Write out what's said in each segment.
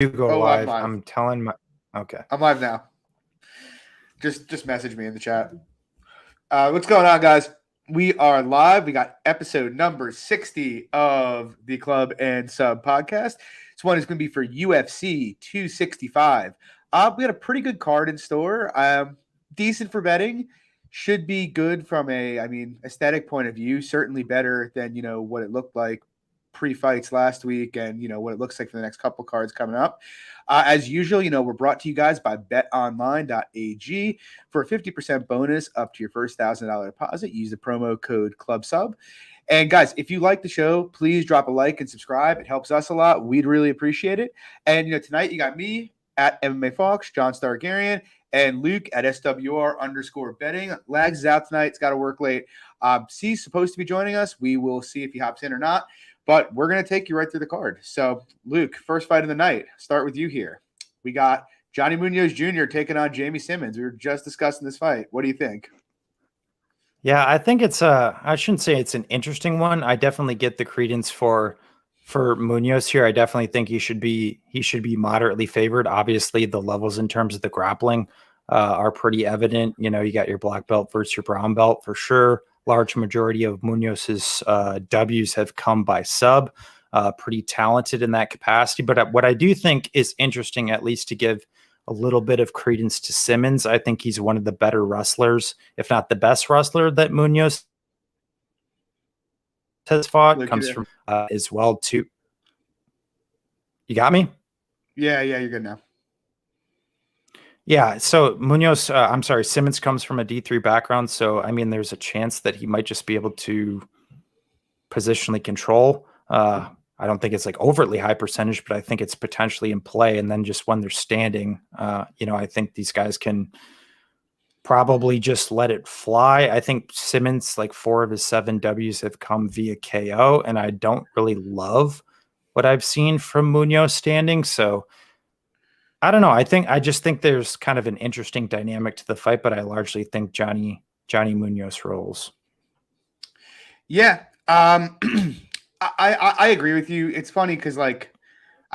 You go Oh, I'm live. live. I'm telling my okay. I'm live now. Just message me in the chat. What's going on, guys? We are live. We got episode number 60 of the Club and Sub podcast. This one is going to be for UFC 265. We got a pretty good card in store. Decent for betting. Should be good from aesthetic point of view. Certainly better than, what it looked like pre-fights last week and, what it looks like for the next couple cards coming up. As usual, we're brought to you guys by betonline.ag for a 50% bonus up to your first $1,000 deposit. Use the promo code CLUBSUB. And guys, if you like the show, please drop a like and subscribe. It helps us a lot. We'd really appreciate it. And, tonight you got me at MMA Fox, John Stargarian, and Luke at SWR_betting. Lags is out tonight. It's got to work late. C's supposed to be joining us. We will see if he hops in or not. But we're going to take you right through the card. So, Luke, first fight of the night. Start with you here. We got Johnny Munoz Jr. taking on Jamie Simmons. We were just discussing this fight. What do you think? Yeah, I think it's I shouldn't say it's an interesting one. I definitely get the credence for Munoz here. I definitely think he should be moderately favored. Obviously, the levels in terms of the grappling are pretty evident. You got your black belt versus your brown belt for sure. Large majority of Munoz's W's have come by sub. Pretty talented in that capacity. But what I do think is interesting, at least to give a little bit of credence to Simmons, I think he's one of the better wrestlers, if not the best wrestler that Munoz has fought. Comes from as well too. You got me? Yeah, you're good now. Yeah, so Simmons comes from a D3 background, so there's a chance that he might just be able to positionally control. I don't think it's like overtly high percentage, but I think it's potentially in play. And then just when they're standing, I think these guys can probably just let it fly. I think Simmons, like 4 of his 7 W's have come via KO, and I don't really love what I've seen from Munoz standing, so I don't know. I just think there's kind of an interesting dynamic to the fight, but I largely think Johnny Munoz rolls. Yeah. I agree with you. It's funny because I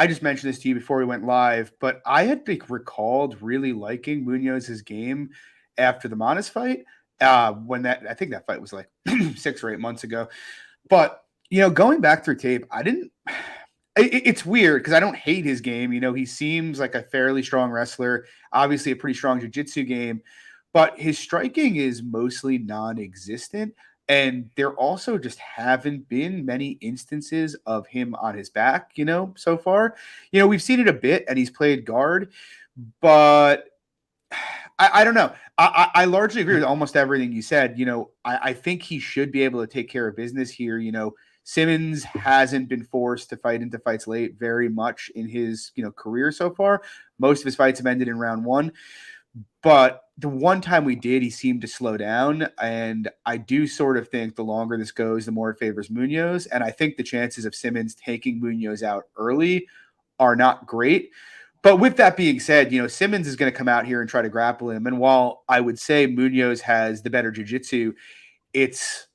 just mentioned this to you before we went live, but I had recalled really liking Munoz's game after the Munoz fight. When I think that fight was like 6 or 8 months ago. But going back through tape, it's weird because I don't hate his game. He seems like a fairly strong wrestler, obviously a pretty strong jiu-jitsu game, but his striking is mostly non-existent. And there also just haven't been many instances of him on his back, so far. We've seen it a bit and he's played guard, but I don't know. I largely agree with almost everything you said. I think he should be able to take care of business here. Simmons hasn't been forced to fight into fights late very much in his, career so far. Most of his fights have ended in round 1. But the one time we did, he seemed to slow down. And I do sort of think the longer this goes, the more it favors Munoz. And I think the chances of Simmons taking Munoz out early are not great. But with that being said, Simmons is going to come out here and try to grapple him. And while I would say Munoz has the better jiu-jitsu, it's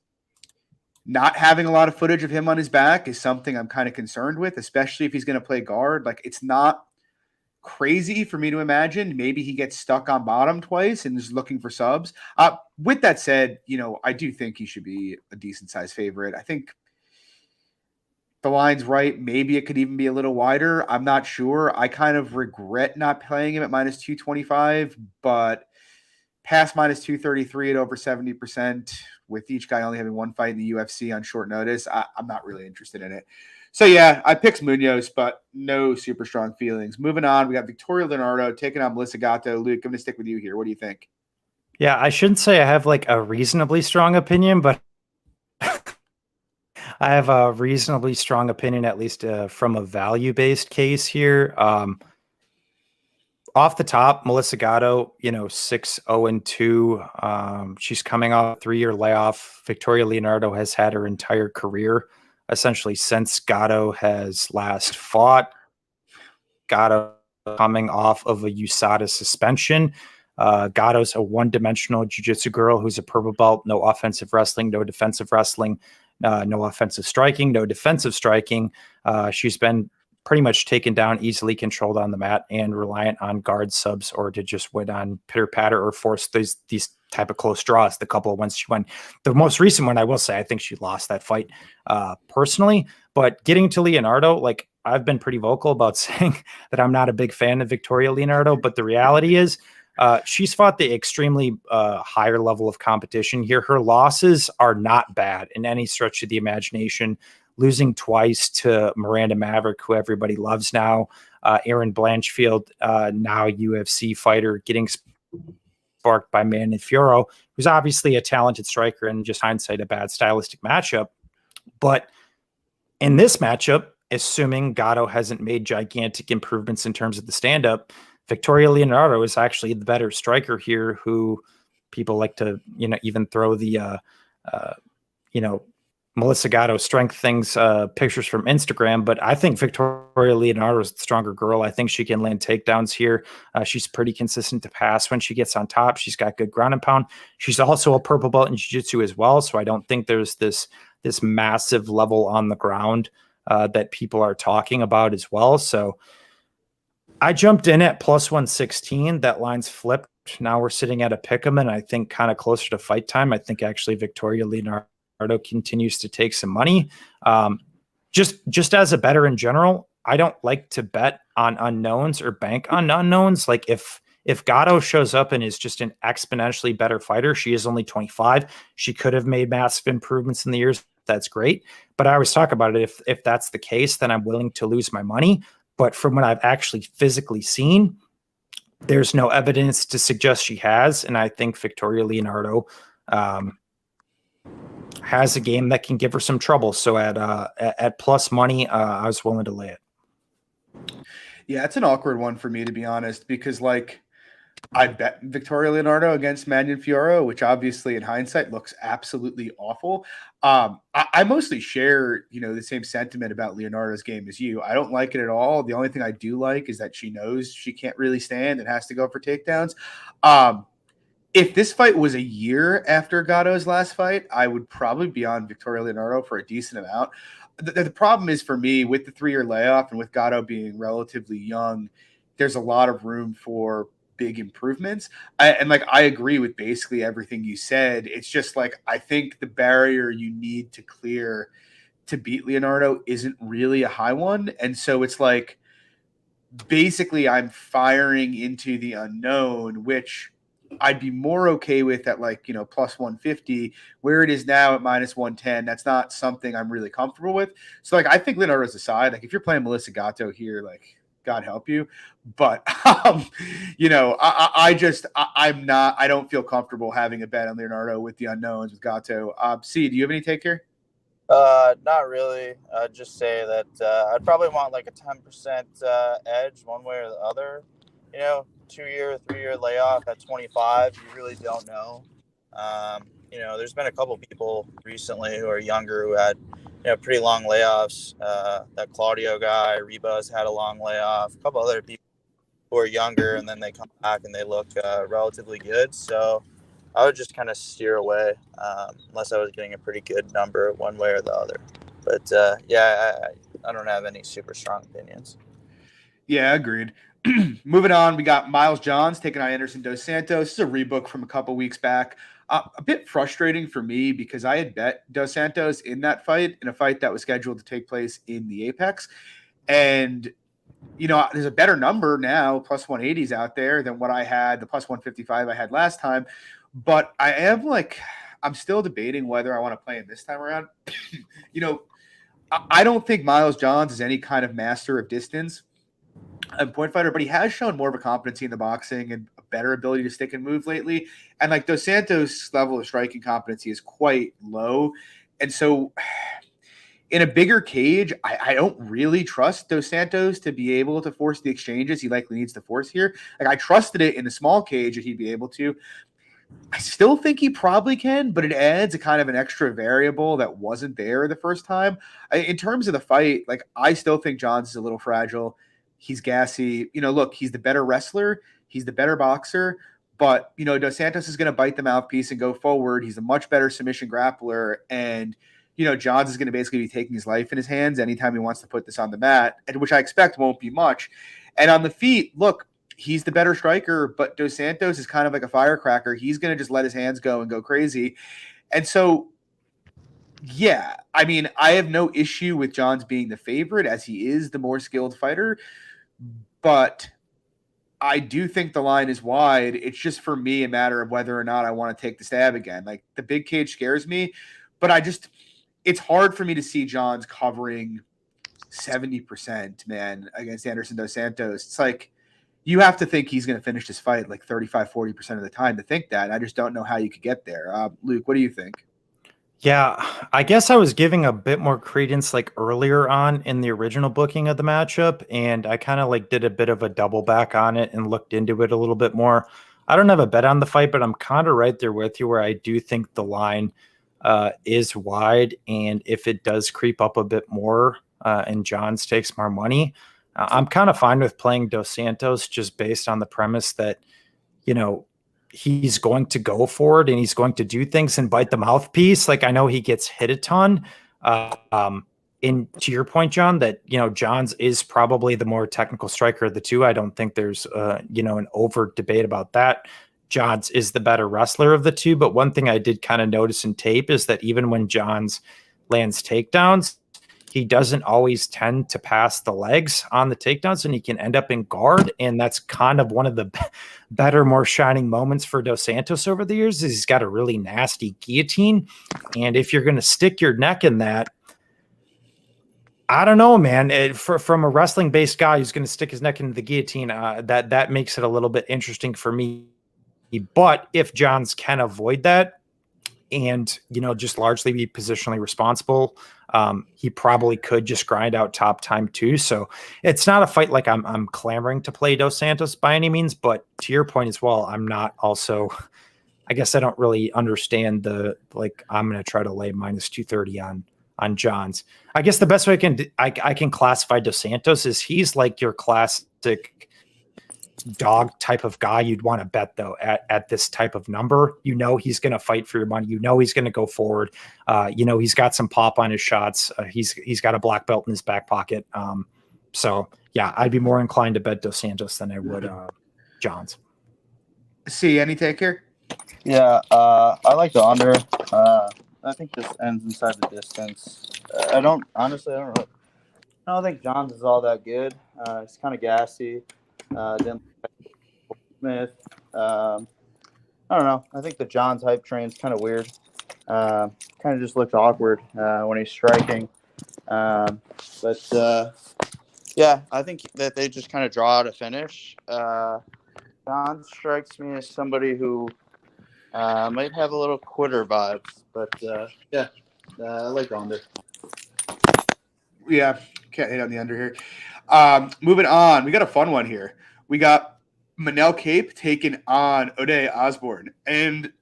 not having a lot of footage of him on his back is something I'm kind of concerned with, especially if he's going to play guard. It's not crazy for me to imagine. Maybe he gets stuck on bottom twice and is looking for subs. With that said, I do think he should be a decent size favorite. I think the line's right. Maybe it could even be a little wider. I'm not sure. I kind of regret not playing him at -225, but past -233 at over 70%, with each guy only having one fight in the UFC on short notice, I'm not really interested in it. So, yeah, I picked Munoz, but no super strong feelings. Moving on, we got Victoria Leonardo taking on Melissa Gatto. Luke, I'm going to stick with you here. What do you think? Yeah, I shouldn't say I have a reasonably strong opinion, but I have a reasonably strong opinion, at least from a value-based case here. Off the top, Melissa Gatto, 6-0-2. She's coming off a 3-year layoff. Victoria Leonardo has had her entire career, essentially since Gatto has last fought. Gatto coming off of a USADA suspension. Gatto's a one-dimensional jiu-jitsu girl who's a purple belt, no offensive wrestling, no defensive wrestling, no offensive striking, no defensive striking. She's been pretty much taken down, easily controlled on the mat, and reliant on guard subs or to just win on pitter patter or force these type of close draws. The couple of ones she won, the most recent one, I will say, I think she lost that fight personally. But getting to Leonardo, like I've been pretty vocal about saying that I'm not a big fan of Victoria Leonardo, but the reality is she's fought the extremely higher level of competition here. Her losses are not bad in any stretch of the imagination. Losing twice to Miranda Maverick, who everybody loves now, Erin Blanchfield, now UFC fighter, getting sparked by Menifield, who's obviously a talented striker and just hindsight a bad stylistic matchup. But in this matchup, assuming Gatto hasn't made gigantic improvements in terms of the stand-up, Victoria Leonardo is actually the better striker here, who people like to, even throw the, Melissa Gatto strength things, pictures from Instagram. But I think Victoria Leonardo is the stronger girl. I think she can land takedowns here. She's pretty consistent to pass when she gets on top. She's got good ground and pound. She's also a purple belt in jiu-jitsu as well. So I don't think there's this massive level on the ground that people are talking about as well. So I jumped in at plus 116. That line's flipped. Now we're sitting at a pick'em, and I think kind of closer to fight time. I think actually Victoria Leonardo continues to take some money. Just as a bettor in general, I don't like to bet on unknowns or bank on unknowns. Like if Gatto shows up and is just an exponentially better fighter, she is only 25. She could have made massive improvements in the years. That's great. But I always talk about it. If that's the case, then I'm willing to lose my money. But from what I've actually physically seen, there's no evidence to suggest she has. And I think Victoria Leonardo has a game that can give her some trouble. So at plus money, I was willing to lay it. Yeah, it's an awkward one for me, to be honest, because I bet Victoria Leonardo against Menifield, which obviously in hindsight looks absolutely awful. I mostly share, the same sentiment about Leonardo's game as you. I don't like it at all. The only thing I do like is that she knows she can't really stand and has to go for takedowns. If this fight was a year after Gatto's last fight, I would probably be on Victoria Leonardo for a decent amount. The problem is for me with the 3-year layoff and with Gatto being relatively young, there's a lot of room for big improvements. I agree with basically everything you said. It's just I think the barrier you need to clear to beat Leonardo isn't really a high one. And so it's basically I'm firing into the unknown, which I'd be more okay with at plus 150, where it is now at minus 110. That's not something I'm really comfortable with. So I think Leonardo's aside. If you're playing Melissa Gatto here, God help you. But I'm not. I don't feel comfortable having a bet on Leonardo with the unknowns with Gatto. C, do you have any take here? Not really. I'd just say that I'd probably want a 10% edge one way or the other. 2-year, 3-year layoff at 25, you really don't know. There's been a couple people recently who are younger who had, pretty long layoffs. That Claudio guy, Reba's had a long layoff. A couple other people who are younger, and then they come back and they look relatively good. So I would just kind of steer away unless I was getting a pretty good number one way or the other. But, I don't have any super strong opinions. Yeah, agreed. Moving on, we got Miles Johns taking on Anderson Dos Santos. This is a rebook from a couple weeks back. A bit frustrating for me because I had bet Dos Santos in that fight, in a fight that was scheduled to take place in the Apex. And, there's a better number now, plus 180s out there than what I had, the plus 155 I had last time. But I am I'm still debating whether I want to play him this time around. I don't think Miles Johns is any kind of master of distance and point fighter, but he has shown more of a competency in the boxing and a better ability to stick and move lately. And Dos Santos' level of striking competency is quite low. And so in a bigger cage, I don't really trust Dos Santos to be able to force the exchanges he likely needs to force here. I trusted it in the small cage that he'd be able to. I still think he probably can, but it adds a kind of an extra variable that wasn't there the first time. In terms of the fight, I still think Johns is a little fragile. He's gassy. Look, he's the better wrestler. He's the better boxer. But, Dos Santos is going to bite the mouthpiece and go forward. He's a much better submission grappler. And, Johns is going to basically be taking his life in his hands anytime he wants to put this on the mat, and which I expect won't be much. And on the feet, look, he's the better striker, but Dos Santos is kind of like a firecracker. He's going to just let his hands go and go crazy. And so, yeah, I mean, I have no issue with Johns being the favorite as he is the more skilled fighter, but I do think the line is wide. It's just for me a matter of whether or not I want to take the stab again. Like the big cage scares me, but it's hard for me to see Johns covering 70%, man, against Anderson Dos Santos. It's like you have to think he's going to finish this fight like 35-40% of the time to think that. I just don't know how you could get there. Luke, what do you think? Yeah, I guess I was giving a bit more credence like earlier on in the original booking of the matchup, and I kind of like did a bit of a double back on it and looked into it a little bit more. I don't have a bet on the fight, but I'm kind of right there with you where I do think the line is wide, and if it does creep up a bit more and Johns takes more money, I'm kind of fine with playing Dos Santos just based on the premise that, he's going to go for it and he's going to do things and bite the mouthpiece. Like I know he gets hit a ton. And to your point, John, that, Johns is probably the more technical striker of the two. I don't think there's, an overt debate about that. Johns is the better wrestler of the two. But one thing I did kind of notice in tape is that even when Johns lands takedowns, he doesn't always tend to pass the legs on the takedowns, and he can end up in guard. And that's kind of one of the better, more shining moments for Dos Santos over the years is he's got a really nasty guillotine. And if you're going to stick your neck in that, I don't know, man. From a wrestling-based guy who's going to stick his neck into the guillotine, that makes it a little bit interesting for me. But if Johns can avoid that and, just largely be positionally responsible, he probably could just grind out top time too. So it's not a fight like I'm clamoring to play Dos Santos by any means, but to your point as well, I'm not also, I guess I don't really understand I'm going to try to lay minus 230 on Johns. I guess the best way I can classify Dos Santos is he's like your classic dog type of guy you'd want to bet though at this type of number. He's going to fight for your money. He's going to go forward. He's got some pop on his shots. He's got a black belt in his back pocket. So yeah, I'd be more inclined to bet Dos Santos than I would Johns. See, any take here? Yeah, I like the under. I think this ends inside the distance. I don't think Johns is all that good. He's kind of gassy. Didn't Smith. I don't know. I think the Johns hype train's kind of weird. Kind of just looks awkward when he's striking. Yeah, I think that they just kind of draw out a finish. Johns strikes me as somebody who might have a little quitter vibes, but I like the under. Yeah, can't hit on the under here. Moving on, we got a fun one here. We got Manel Kape taking on Ode Osbourne. And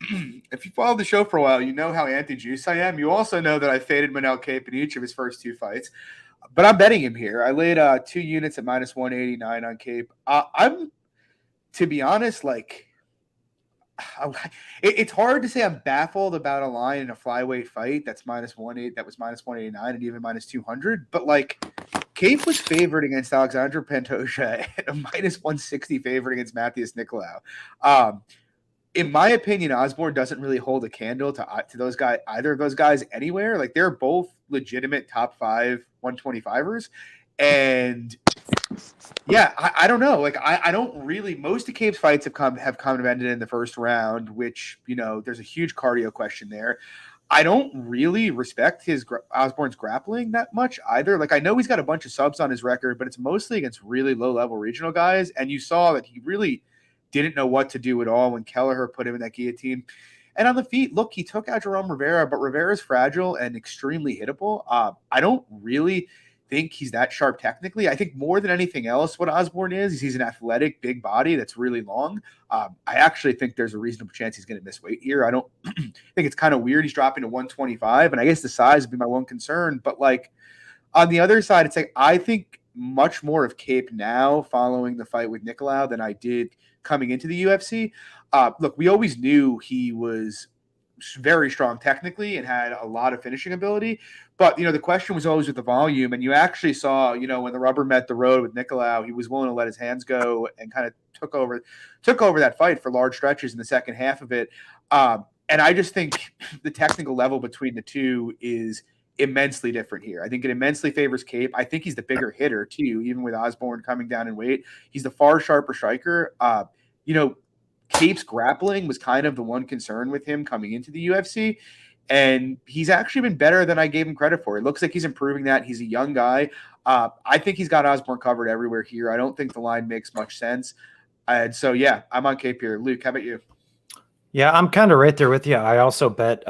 if you followed the show for a while, you know how anti-juice I am. You also know that I faded Manel Kape in each of his first two fights. But I'm betting him here. I laid 2 units at minus 189 on Kape. I'm, to be honest, it's hard to say I'm baffled about a line in a flyweight fight that was minus 189 and even minus 200. But Kape was favored against Alexandre Pantoja and a minus 160 favorite against Matheus Nicolau. In my opinion, Osbourne doesn't really hold a candle to those guys, either of those guys anywhere. They're both legitimate top 5 125ers. And yeah, I don't know. I don't really. Most of Kape's fights have kind of ended in the first round, which there's a huge cardio question there. I don't really respect Osbourne's grappling that much either. I know he's got a bunch of subs on his record, but it's mostly against really low level regional guys. And you saw that he really didn't know what to do at all when Kelleher put him in that guillotine. And on the feet, look, he took out Jerome Rivera, but Rivera's fragile and extremely hittable. I don't really think he's that sharp technically. I think more than anything else, what Osbourne is he's an athletic, big body that's really long. I actually think there's a reasonable chance he's going to miss weight here. I don't think it's kind of weird he's dropping to 125, and I guess the size would be my one concern. But on the other side, it's I think much more of Kape now following the fight with Nicolau than I did coming into the UFC. Look, we always knew he was very strong technically and had a lot of finishing ability. But, the question was always with the volume. And you actually saw, when the rubber met the road with Nicolau, he was willing to let his hands go and kind of took over that fight for large stretches in the second half of it. And I just think the technical level between the two is immensely different here. I think it immensely favors Kape. I think he's the bigger hitter too, even with Osbourne coming down in weight. He's the far sharper striker. Kape's grappling was kind of the one concern with him coming into the UFC. And he's actually been better than I gave him credit for. It looks like he's improving that. He's a young guy. I think he's got Osbourne covered everywhere here. I don't think the line makes much sense. And so, yeah, I'm on Kape here. Luke, how about you? Yeah, I'm kind of right there with you. I also bet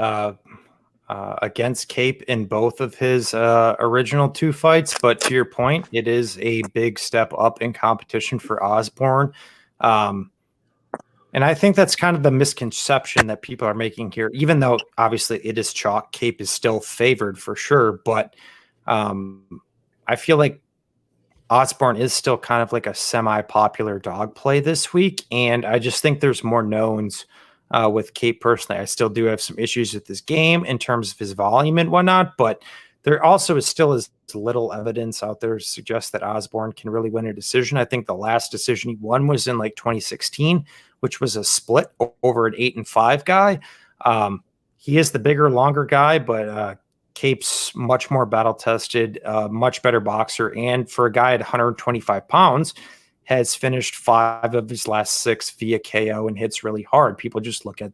against Kape in both of his original 2 fights. But to your point, it is a big step up in competition for Osbourne. And I think that's kind of the misconception that people are making here, even though obviously it is chalk. Kape is still favored for sure. But I feel like Osbourne is still kind of like a semi-popular dog play this week. And I just think there's more knowns with Kape personally. I still do have some issues with his game in terms of his volume and whatnot, but there also is still as little evidence out there to suggest that Osbourne can really win a decision. I think the last decision he won was in like 2016, which was a split over an 8-5 guy. He is the bigger, longer guy, but Kape's much more battle tested, much better boxer. And for a guy at 125 pounds, has finished 5 of his last 6 via KO and hits really hard. People just look at,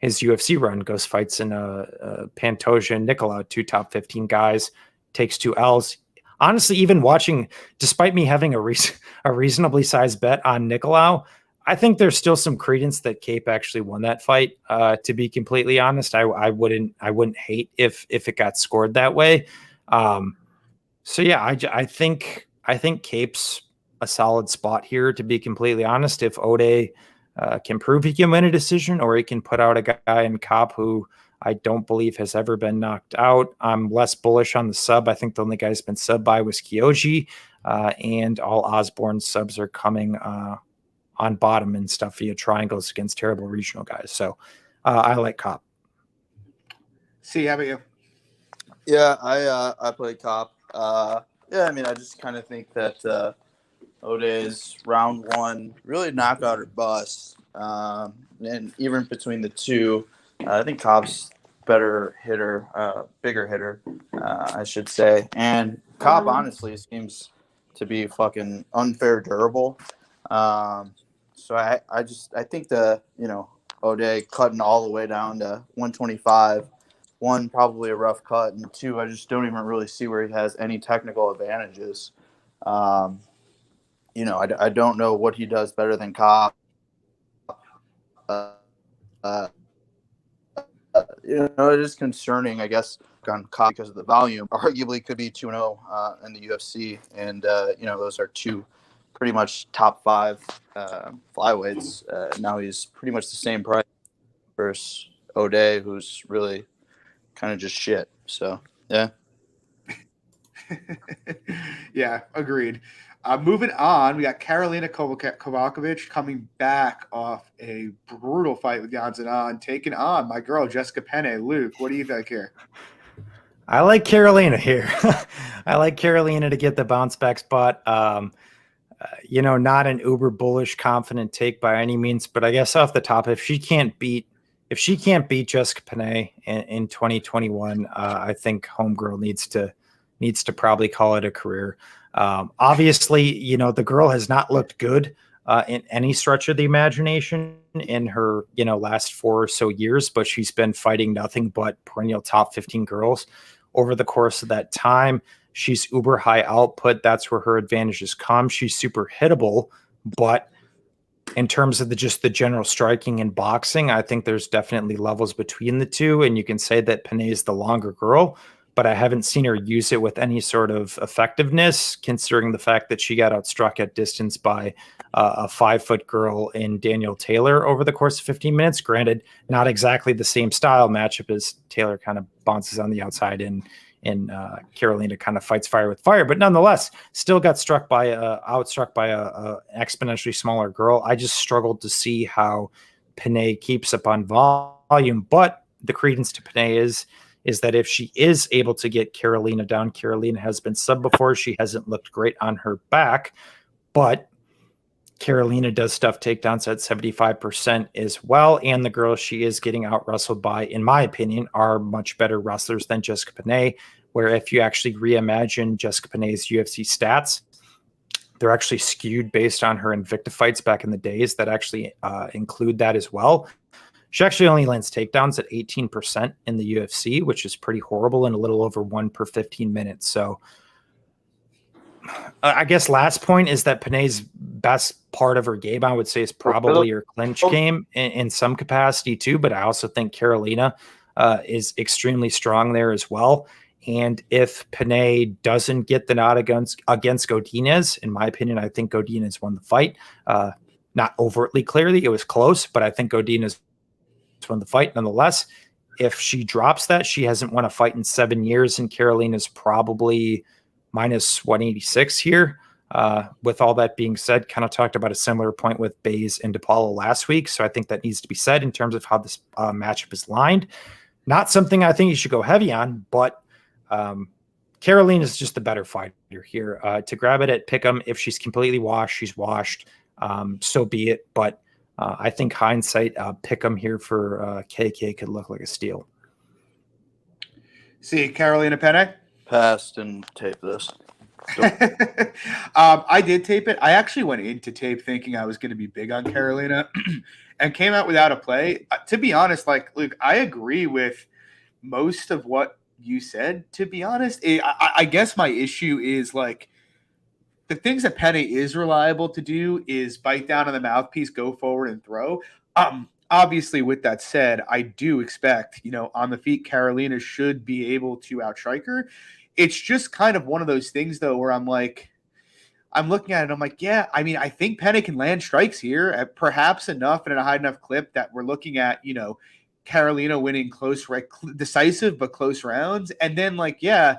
his UFC run, goes fights in Pantoja and Nicolau, 2 top 15 guys, takes 2 L's. Honestly, even watching, despite me having a reasonably sized bet on Nicolau, I think there's still some credence that Kape actually won that fight. To be completely honest, I wouldn't hate if it got scored that way. So yeah, I think Kape's a solid spot here, to be completely honest. If Ode can prove he can win a decision, or he can put out a guy in Kape who I don't believe has ever been knocked out, I'm less bullish on the sub. I think the only guy who's been sub by was Kyoji, and all Osbourne subs are coming on bottom and stuff via triangles against terrible regional guys. So I like Kape. See, how about you? Yeah, I play Kape. I mean, I just kind of think that Ode's round 1 really knockout or bust, and even between the two, I think Kape's better hitter, bigger hitter, I should say. And Kape honestly seems to be fucking unfair durable. So I think Ode cutting all the way down to 125, 1, probably a rough cut, and 2, I just don't even really see where he has any technical advantages. I don't know what he does better than Kape. It is concerning, I guess, on Kape because of the volume. Arguably could be 2-0 in the UFC, and those are 2 pretty much top 5 flyweights. Now he's pretty much the same price versus Ode, who's really kind of just shit. So yeah. Yeah, agreed. Moving on, we got Karolina Kovacevic coming back off a brutal fight with Janssen, taking on my girl Jessica Penne. Luke, what do you think here? I like Karolina here. I like Karolina to get the bounce back spot. Not an uber bullish, confident take by any means, but I guess off the top, if she can't beat Jessica Penne in 2021, I think homegirl needs to probably call it a career. Obviously, the girl has not looked good in any stretch of the imagination in her, last 4 or so years, but she's been fighting nothing but perennial top 15 girls over the course of that time. She's uber high output. That's where her advantages come. She's super hittable, but in terms of the general striking and boxing, I think there's definitely levels between the two. And you can say that Penne is the longer girl, but I haven't seen her use it with any sort of effectiveness, considering the fact that she got outstruck at distance by a 5-foot girl in Daniel Taylor over the course of 15 minutes. Granted, not exactly the same style matchup, as Taylor kind of bounces on the outside and Karolina kind of fights fire with fire, but nonetheless, still got outstruck by a exponentially smaller girl. I just struggled to see how Penne keeps up on volume. But the credence to Penne is that if she is able to get Karolina down, Karolina has been subbed before. She hasn't looked great on her back, but Karolina does stuff takedowns at 75% as well. And the girls she is getting out wrestled by, in my opinion, are much better wrestlers than Jessica Penne, where if you actually reimagine Jessica Penne's UFC stats, they're actually skewed based on her Invicta fights back in the days that actually include that as well. She actually only lands takedowns at 18% in the UFC, which is pretty horrible, and a little over 1 per 15 minutes. So I guess last point is that Penne's best part of her game, I would say, is probably her clinch game in some capacity too. But I also think Karolina is extremely strong there as well. And if Penne doesn't get the nod against Godinez, in my opinion, I think Godinez won the fight. Not overtly clearly, it was close, but I think Godinez won the fight nonetheless. If she drops that, she hasn't won a fight in 7 years, and Karolina's probably minus 186 here. With all that being said, kind of talked about a similar point with Bays and DePaula last week, so I think that needs to be said in terms of how this matchup is lined. Not something I think you should go heavy on, but Karolina is just the better fighter here. To grab it at Pick'em, if she's completely washed, she's washed. So be it. But I think hindsight, Pick'em here for KK could look like a steal. See, Karolina Penne? Passed and tape this. I did tape it. I actually went into tape thinking I was going to be big on Karolina and came out without a play. To be honest, like, look, I agree with most of what you said, to be honest. I guess my issue is, like, the things that Penne is reliable to do is bite down on the mouthpiece, go forward, and throw. Obviously, with that said, I do expect, on the feet, Karolina should be able to outstrike her. It's just kind of one of those things, though, where I'm looking at it, I'm like, yeah, I mean, I think Penne can land strikes here, at perhaps enough and in a high enough clip that we're looking at, Karolina winning close, decisive but close rounds. And then, like, yeah,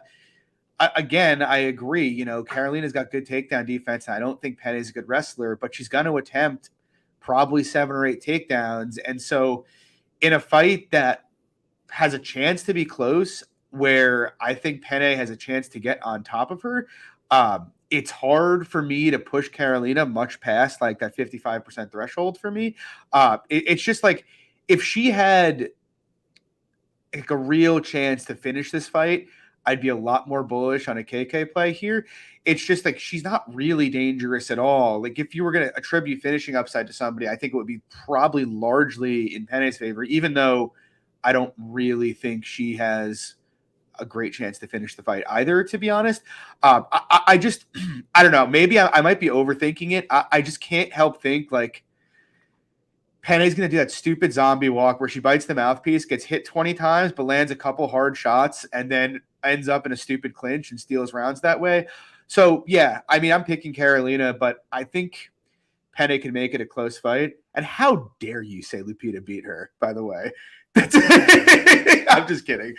again, I agree. Karolina's got good takedown defense. And I don't think Penne's a good wrestler, but she's going to attempt probably 7 or 8 takedowns. And so in a fight that has a chance to be close, where I think Penne has a chance to get on top of her, it's hard for me to push Karolina much past like that 55% threshold for me. It's just like, if she had like a real chance to finish this fight, I'd be a lot more bullish on a KK play here. It's just like, she's not really dangerous at all. Like, if you were going to attribute finishing upside to somebody, I think it would be probably largely in Penne's favor, even though I don't really think she has a great chance to finish the fight either, to be honest. I just, I don't know. Maybe I might be overthinking it. I just can't help think, like, Penne's going to do that stupid zombie walk where she bites the mouthpiece, gets hit 20 times, but lands a couple hard shots, and then ends up in a stupid clinch and steals rounds that way. So, yeah, I mean, I'm picking Karolina, but I think Penne can make it a close fight. And how dare you say Lupita beat her, by the way? I'm just kidding.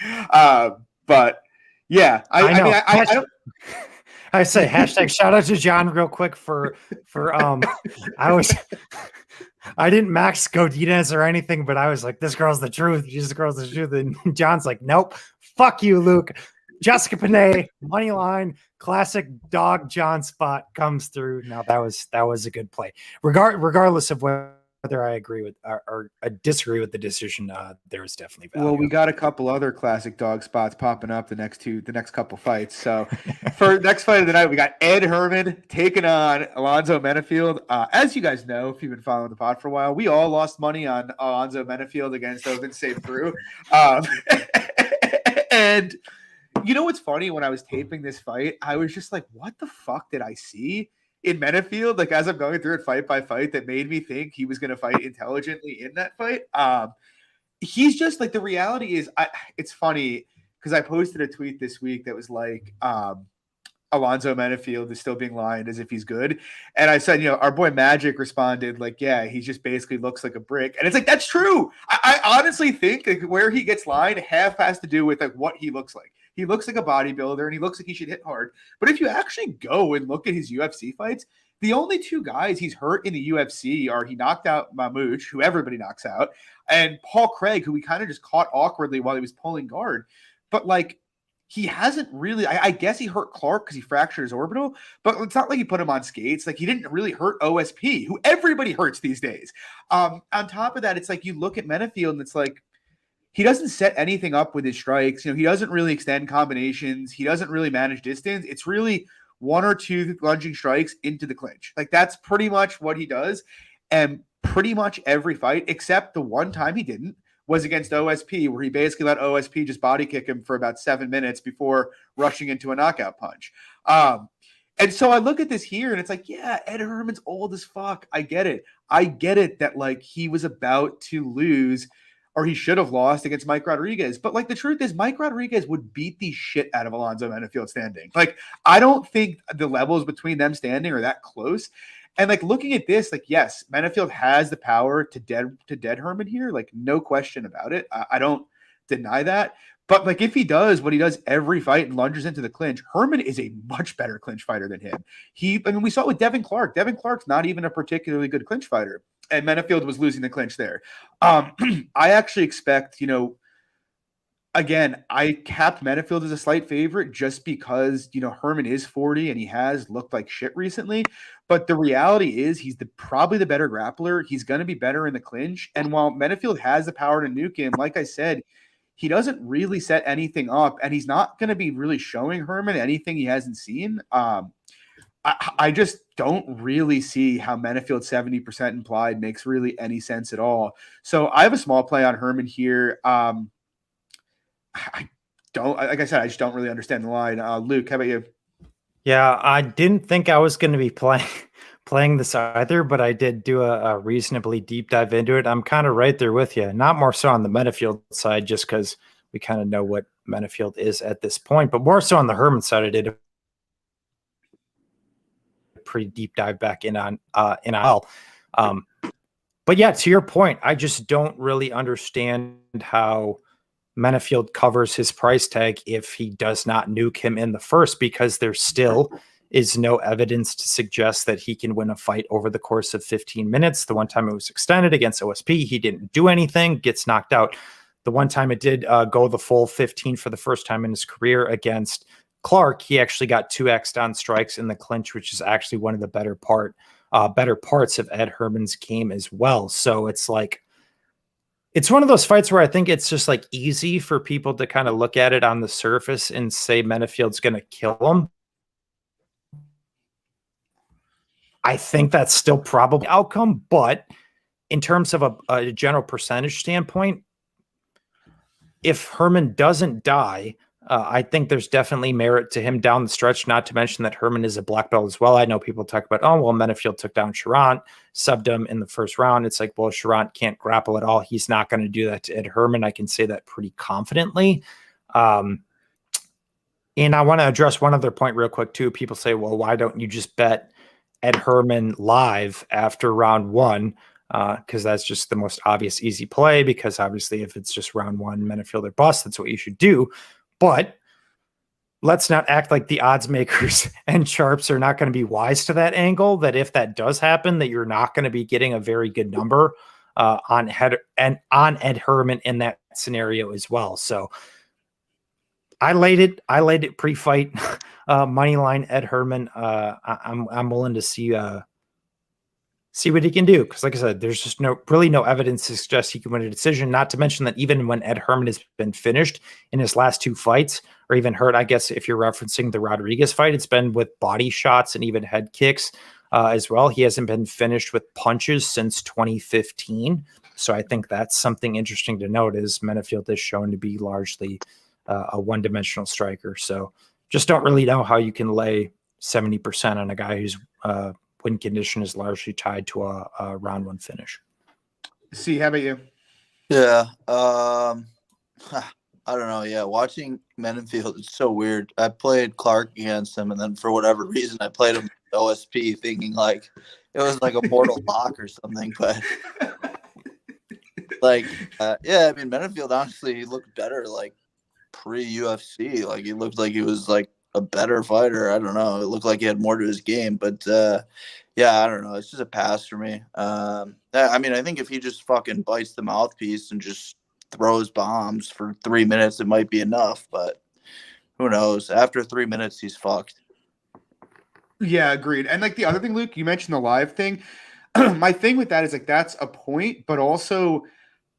But, yeah, I don't. I say hashtag shout out to John real quick for I didn't max Godinez or anything, but I was like, this girl's the truth. She's the girl's the truth. And John's like, nope, fuck you, Luke. Jessica Penne, money line, classic dog John spot comes through. Now that was a good play. Regardless of whether I agree with or disagree with the decision, there is definitely value. Well, we got a couple other classic dog spots popping up the next couple fights. So for next fight of the night, we got Ed Herman taking on Alonzo Menifield. As you guys know, if you've been following the pod for a while, we all lost money on Alonzo Menifield against Open Safe Brew. And you know what's funny? When I was taping this fight, I was just like, what the fuck did I see in Menifield, like, as I'm going through it fight by fight, that made me think he was going to fight intelligently in that fight? He's just like, the reality is, it's funny because I posted a tweet this week that was like, Alonzo Menifield is still being lined as if he's good. And I said, our boy Magic responded like, yeah, he just basically looks like a brick. And it's like, that's true. I honestly think like, where he gets lined half has to do with like what he looks like. He looks like a bodybuilder and he looks like he should hit hard. But if you actually go and look at his UFC fights, The only two guys he's hurt in the UFC are he knocked out Mahmoud, who everybody knocks out, and Paul Craig, who we kind of just caught awkwardly while he was pulling guard. But like, he hasn't really, I guess he hurt Clark because he fractured his orbital, but it's not like he put him on skates. Like, he didn't really hurt OSP, who everybody hurts these days. On top of that, it's like you look at Menifield and it's like, he doesn't set anything up with his strikes. He doesn't really extend combinations. He doesn't really manage distance. It's really one or two lunging strikes into the clinch. Like, that's pretty much what he does. And pretty much every fight, except the one time he didn't, was against OSP, where he basically let OSP just body kick him for about 7 minutes before rushing into a knockout punch. And so I look at this here and it's like, yeah, Ed Herman's old as fuck. I get it. I get it that like he was about to lose, or he should have lost against Mike Rodriguez. But like, the truth is Mike Rodriguez would beat the shit out of Alonzo Menifield standing. Like, I don't think the levels between them standing are that close. And like, looking at this, like, yes, Menifield has the power to dead Herman here. Like, no question about it. I don't deny that. But like, if he does what he does every fight and lunges into the clinch, Herman is a much better clinch fighter than him. We saw it with Devin Clark. Devin Clark's not even a particularly good clinch fighter, and Menifield was losing the clinch there. I actually expect, again, I capped Menifield as a slight favorite just because, Herman is 40 and he has looked like shit recently. But the reality is he's probably the better grappler. He's going to be better in the clinch. And while Menifield has the power to nuke him, like I said, he doesn't really set anything up, and he's not going to be really showing Herman anything he hasn't seen. I just don't really see how Menifield 70% implied makes really any sense at all. So I have a small play on Herman here. I don't, like I said, I just don't really understand the line. Luke, how about you? Yeah, I didn't think I was going to be playing this either, but I did do a reasonably deep dive into it. I'm kind of right there with you. Not more so on the Menifield side, just because we kind of know what Menifield is at this point, but more so on the Herman side. I did a pretty deep dive back in on IL. But yeah, to your point, I just don't really understand how Menifield covers his price tag if he does not nuke him in the first, because there still is no evidence to suggest that he can win a fight over the course of 15 minutes. The one time it was extended against OSP, he didn't do anything, gets knocked out. The one time it did go the full 15 for the first time in his career against Clark, he actually got 2x'd on strikes in the clinch, which is actually one of the better parts of Ed Herman's game as well. So it's like, it's one of those fights where I think it's just like easy for people to kind of look at it on the surface and say Menifield's going to kill him. I think that's still probably outcome, but in terms of a general percentage standpoint, if Herman doesn't die, I think there's definitely merit to him down the stretch, not to mention that Herman is a black belt as well. I know people talk about, oh, well, Menifield took down Charant, subbed him in the first round. It's like, well, Charant can't grapple at all. He's not going to do that to Ed Herman. I can say that pretty confidently. And I want to address one other point real quick, too. People say, well, why don't you just bet Ed Herman live after round one? Because that's just the most obvious, easy play, because obviously if it's just round one, Menifield or bust, that's what you should do. But let's not act like the odds makers and sharps are not going to be wise to that angle, that if that does happen, that you're not going to be getting a very good number on Ed Herman in that scenario as well. So I laid it pre-fight, money line Ed Herman. I'm willing to see what he can do, because like I said, there's just really no evidence to suggest he can win a decision. Not to mention that even when Ed Herman has been finished in his last two fights, or even hurt, I guess if you're referencing the Rodriguez fight, it's been with body shots and even head kicks as well. He hasn't been finished with punches since 2015. So I think that's something interesting to note, is Menifield is shown to be largely a one-dimensional striker. So just don't really know how you can lay 70% on a guy who's win condition is largely tied to a round one finish. See, how about you? Yeah. I don't know. Yeah. Watching Menifield, it's so weird. I played Clark against him, and then for whatever reason, I played him OSP thinking like it was like a mortal lock or something. But like, yeah, I mean, Menifield honestly looked better like pre-UFC. Like, he looked like he was like a better fighter. I don't know. It looked like he had more to his game, but Yeah, I don't know. It's just a pass for me. I mean, I think if he just fucking bites the mouthpiece and just throws bombs for 3 minutes, it might be enough. But who knows? After 3 minutes, he's fucked. Yeah, agreed. And like the other thing, Luke, you mentioned the live thing. My thing with that is like that's a point, but also,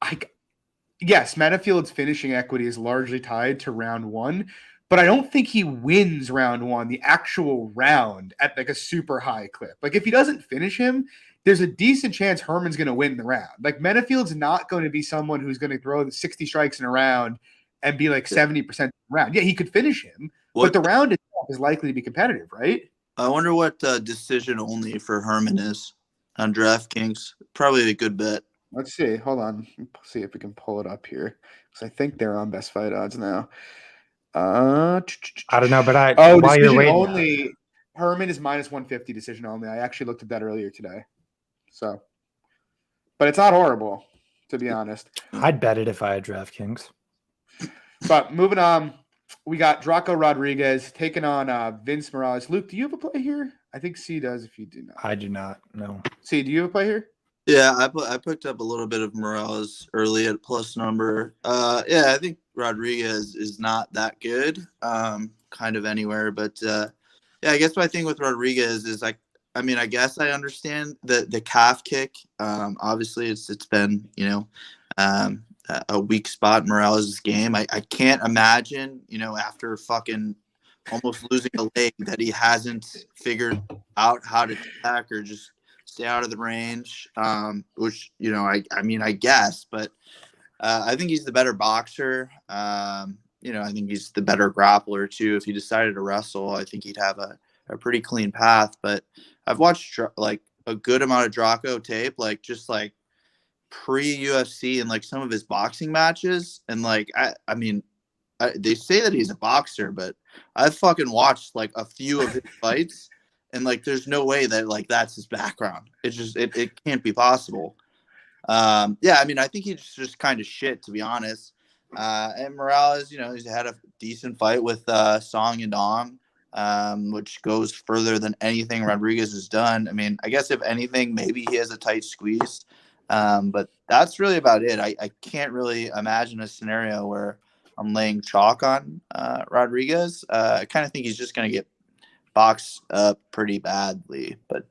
I yes, Menifield's finishing equity is largely tied to round one, but I don't think he wins round one, the actual round, at like a super high clip. Like if he doesn't finish him, there's a decent chance Herman's going to win the round. Like Menifield's not going to be someone who's going to throw 60 strikes in a round and be like 70% round. Yeah, he could finish him, but the round itself is likely to be competitive, right? I wonder what decision only for Herman is on DraftKings. Probably a good bet. Let's see. Hold on. Let's see if we can pull it up here because I think they're on best fight odds now. I don't know, but while you're decision waiting, only. Herman is minus 150 decision only. I actually looked at that earlier today. So, but it's not horrible, to be honest. I'd bet it if I had DraftKings. But moving on, we got Draco Rodriguez taking on Vince Morales. Luke, do you have a play here? I think C does. If you do not, I do not. No. C, do you have a play here? Yeah, I picked up a little bit of Morales early at plus number. Yeah, I think Rodriguez is not that good, kind of anywhere. But yeah, I guess my thing with Rodriguez is like, I mean, I guess I understand the calf kick. Obviously, it's been a weak spot in Morales' game. I can't imagine after fucking almost losing a leg that he hasn't figured out how to attack or just stay out of the range, which, I mean, I guess, but I think he's the better boxer. I think he's the better grappler too. If he decided to wrestle, I think he'd have a pretty clean path, but I've watched like a good amount of Draco tape, like just like pre-UFC and like some of his boxing matches. And like, I mean, they say that he's a boxer, but I've fucking watched like a few of his fights. And like, there's no way that like that's his background. It's just it can't be possible. Yeah, I mean, I think he's just kind of shit, to be honest. And Morales, he's had a decent fight with Song Yadong, which goes further than anything Rodriguez has done. I mean, I guess if anything, maybe he has a tight squeeze, but that's really about it. I can't really imagine a scenario where I'm laying chalk on Rodriguez. I kind of think he's just going to get boxed up pretty badly. But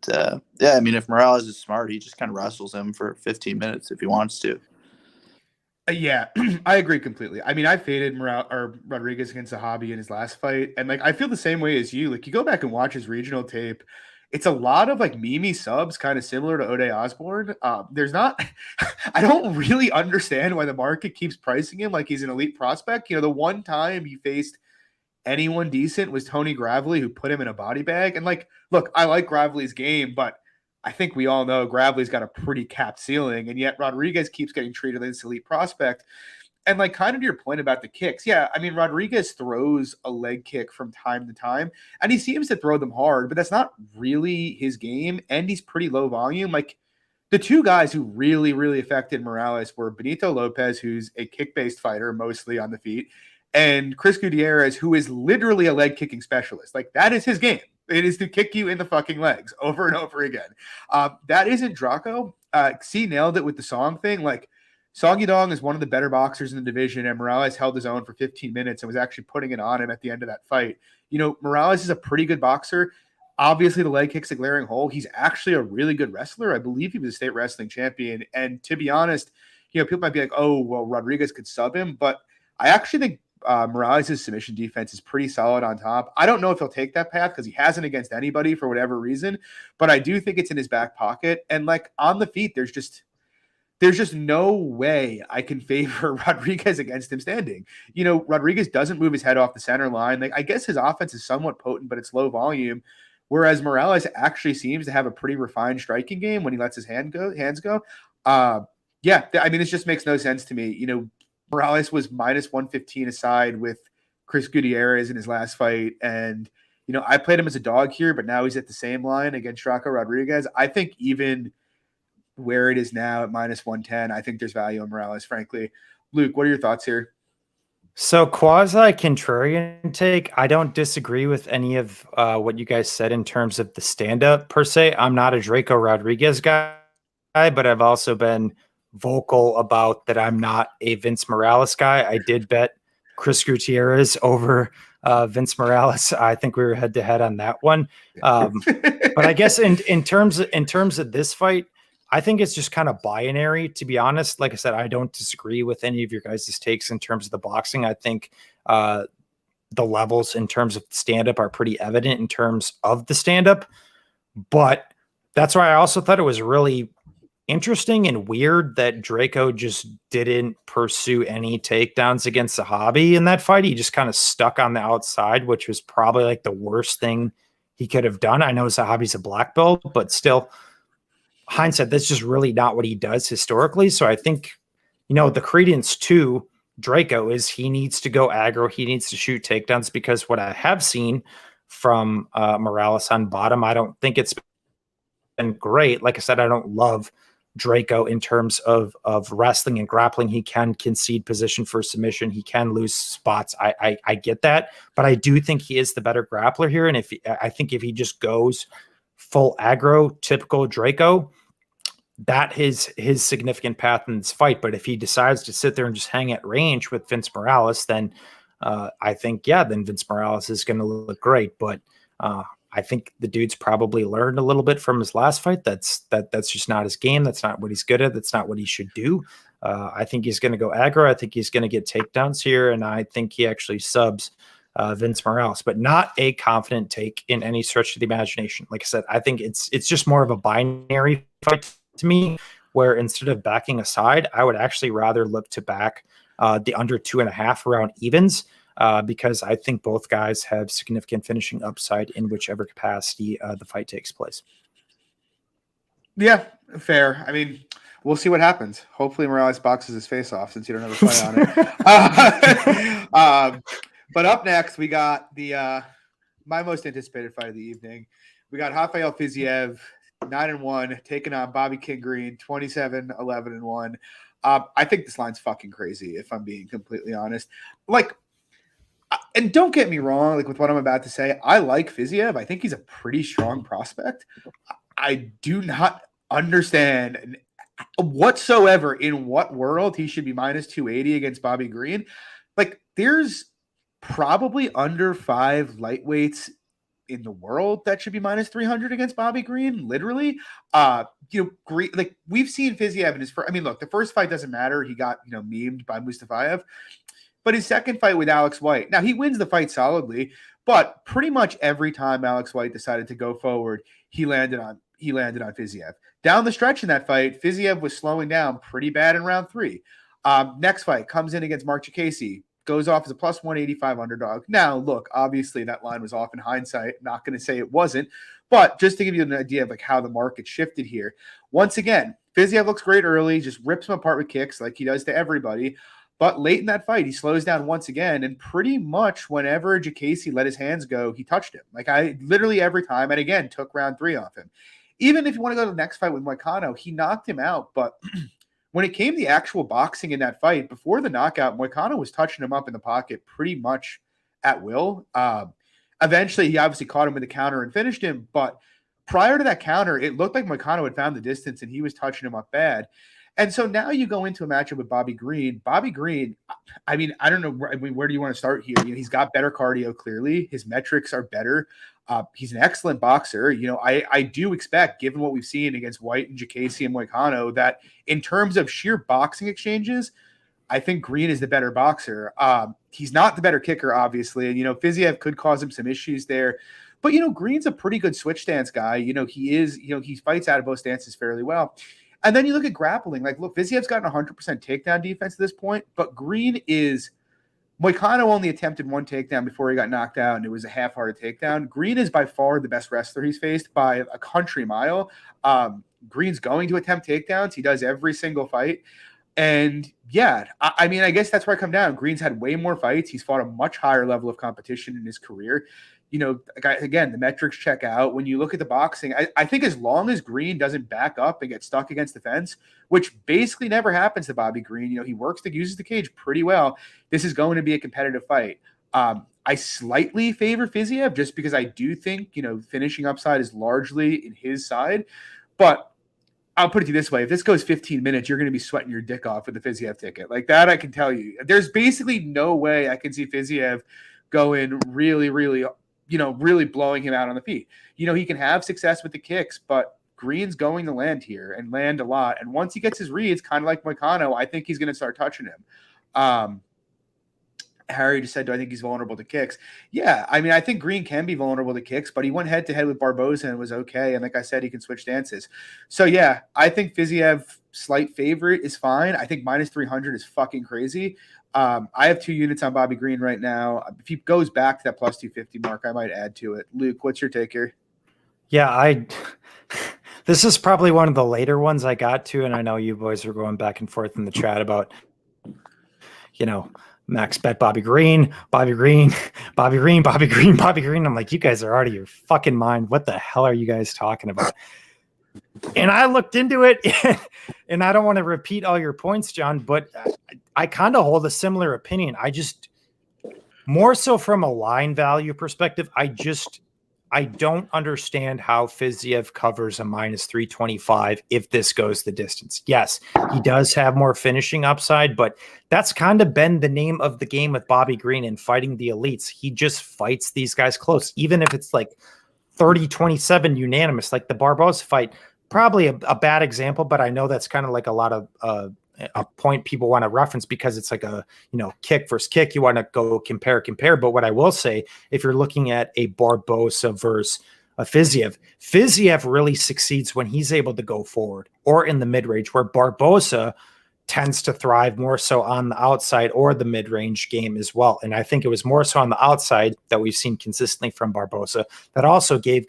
yeah, I mean, if Morales is smart, he just kind of wrestles him for 15 minutes if he wants to. Yeah, I agree completely. I mean, I faded Rodriguez against Zahabi in his last fight, and like I feel the same way as you. Like you go back and watch his regional tape, it's a lot of like Mimi subs, kind of similar to Ode Osbourne. There's not, I don't really understand why the market keeps pricing him like he's an elite prospect. The one time he faced anyone decent was Tony Gravely, who put him in a body bag. And like, look, I like Gravely's game, but I think we all know Gravely's got a pretty capped ceiling, and yet Rodriguez keeps getting treated as this elite prospect. And like kind of to your point about the kicks, yeah, I mean, Rodriguez throws a leg kick from time to time, and he seems to throw them hard, but that's not really his game, and he's pretty low volume. Like the two guys who really, really affected Morales were Benito Lopez, who's a kick-based fighter, mostly on the feet, and Chris Gutierrez, who is literally a leg kicking specialist. Like that is his game. It is to kick you in the fucking legs over and over again. That isn't Draco. C nailed it with the Song thing. Like Song Yadong is one of the better boxers in the division, and Morales held his own for 15 minutes and was actually putting it on him at the end of that fight. Morales is a pretty good boxer. Obviously, the leg kick's a glaring hole. He's actually a really good wrestler. I believe he was a state wrestling champion. And to be honest, people might be like, oh, well, Rodriguez could sub him. But I actually think Morales' submission defense is pretty solid on top. I don't know if he'll take that path because he hasn't against anybody for whatever reason, but I do think it's in his back pocket. And like on the feet, there's just no way I can favor Rodriguez against him standing. Rodriguez doesn't move his head off the center line. Like I guess his offense is somewhat potent, but it's low volume. Whereas Morales actually seems to have a pretty refined striking game when he lets his hands go. Yeah, I mean, this just makes no sense to me. Morales was minus 115 aside with Chris Gutierrez in his last fight. And, I played him as a dog here, but now he's at the same line against Draco Rodriguez. I think even where it is now at minus 110, I think there's value in Morales, frankly. Luke, what are your thoughts here? So quasi contrarian take, I don't disagree with any of what you guys said in terms of the stand-up per se. I'm not a Draco Rodriguez guy, but I've also been vocal about that I'm not a Vince Morales guy. I did bet Chris Gutierrez over Vince Morales. I think we were head to head on that one. But I guess in terms of this fight, I think it's just kind of binary, to be honest. Like I said, I don't disagree with any of your guys' takes in terms of the boxing. I think the levels in terms of stand-up are pretty evident in terms of the stand-up. But that's why I also thought it was really interesting and weird that Draco just didn't pursue any takedowns against Zahabi in that fight. He just kind of stuck on the outside, which was probably like the worst thing he could have done. I know Zahabi's a black belt, but still, hindsight, that's just really not what he does historically. So I think, the credence to Draco is he needs to go aggro. He needs to shoot takedowns, because what I have seen from Morales on bottom, I don't think it's been great. Like I said, I don't love Draco in terms of wrestling and grappling. He can concede position for submission. He can lose spots. I get that, but I do think he is the better grappler here. And I think if he just goes full aggro, typical Draco, that is his significant path in this fight. But if he decides to sit there and just hang at range with Vince Morales, then I think, then Vince Morales is going to look great. But I think the dude's probably learned a little bit from his last fight. That's just not his game. That's not what he's good at. That's not what he should do. I think he's going to go aggro. I think he's going to get takedowns here, and I think he actually subs Vince Morales, but not a confident take in any stretch of the imagination. Like I said, I think it's just more of a binary fight to me, where instead of backing a side, I would actually rather look to back the under 2.5 round evens, because I think both guys have significant finishing upside in whichever capacity the fight takes place. Yeah, fair. I mean, we'll see what happens. Hopefully Morales boxes his face off, since you don't have a fight on it. But up next, we got the my most anticipated fight of the evening. We got Rafael Fiziev, 9-1, taking on Bobby King Green, 27-11-1. I think this line's fucking crazy, if I'm being completely honest. And don't get me wrong, with what I'm about to say, I like Fiziev. I think he's a pretty strong prospect. I do not understand whatsoever in what world he should be minus 280 against Bobby Green. There's probably under 5 lightweights in the world that should be minus 300 against Bobby Green, literally. Green, we've seen Fiziev in his first. I mean, look, the first fight doesn't matter. He got memed by Mustafayev. But his second fight with Alex White, now he wins the fight solidly, but pretty much every time Alex White decided to go forward, he landed on Fiziev. Down the stretch in that fight, Fiziev was slowing down pretty bad in round 3. Next fight comes in against Mark Chiesa, goes off as a plus 185 underdog. Now, look, obviously that line was off in hindsight. Not going to say it wasn't, but just to give you an idea of how the market shifted here. Once again, Fiziev looks great early, just rips him apart with kicks like he does to everybody. But late in that fight, he slows down once again, and pretty much whenever Chiesa let his hands go, he touched him. I literally every time, and again, took round 3 off him. Even if you want to go to the next fight with Moicano, he knocked him out. But when it came to the actual boxing in that fight, before the knockout, Moicano was touching him up in the pocket pretty much at will. Eventually, he obviously caught him with the counter and finished him. But prior to that counter, it looked like Moicano had found the distance, and he was touching him up bad. And so now you go into a matchup with Bobby Green. Bobby Green, I mean, I don't know. Where do you want to start here? He's got better cardio, clearly. His metrics are better. He's an excellent boxer. I do expect, given what we've seen against White and Chiesa and Moicano, that in terms of sheer boxing exchanges, I think Green is the better boxer. He's not the better kicker, obviously. And, Fiziev could cause him some issues there. But, Green's a pretty good switch stance guy. He fights out of both stances fairly well. And then you look at grappling. Look, Fiziev's gotten 100% takedown defense at this point, but Green is – Moicano only attempted 1 takedown before he got knocked out, and it was a half-hearted takedown. Green is by far the best wrestler he's faced by a country mile. Green's going to attempt takedowns. He does every single fight. And, I mean, I guess that's where I come down. Green's had way more fights. He's fought a much higher level of competition in his career. Again, the metrics check out. When you look at the boxing, I think as long as Green doesn't back up and get stuck against the fence, which basically never happens to Bobby Green, he uses the cage pretty well. This is going to be a competitive fight. I slightly favor Fiziev just because I do think, finishing upside is largely in his side. But I'll put it to you this way. If this goes 15 minutes, you're going to be sweating your dick off with the Fiziev ticket. Like that, I can tell you. There's basically no way I can see Fiziev going really, really, really blowing him out on the feet. He can have success with the kicks, but Green's going to land here and land a lot. And once he gets his reads, kind of like Moicano, I think he's going to start touching him. Harry just said, do I think he's vulnerable to kicks? Yeah, I think Green can be vulnerable to kicks, but he went head-to-head with Barboza and was okay. And like I said, he can switch stances. So, yeah, I think Fiziev, slight favorite, is fine. I think minus 300 is fucking crazy. I have 2 units on Bobby Green right now. If he goes back to that plus 250 mark, I might add to it. Luke, what's your take here? Yeah, this is probably one of the later ones I got to, and I know you boys are going back and forth in the chat about, max bet Bobby Green. I'm like, you guys are out of your fucking mind. What the hell are you guys talking about? And I looked into it, and I don't want to repeat all your points, John, but I kind of hold a similar opinion. I just, more so from a line value perspective, I don't understand how Fiziev covers a minus 325 if this goes the distance. Yes, he does have more finishing upside, but that's kind of been the name of the game with Bobby Green in fighting the elites. He just fights these guys close, even if it's like 30-27 unanimous, like the Barboza fight. Probably a bad example, but I know that's kind of like a lot of a point people want to reference because it's like a, kick versus kick. You want to go compare. But what I will say, if you're looking at a Barboza versus a Fiziev really succeeds when he's able to go forward or in the mid-range, where Barboza tends to thrive more so on the outside or the mid-range game as well. And I think it was more so on the outside that we've seen consistently from Barboza that also gave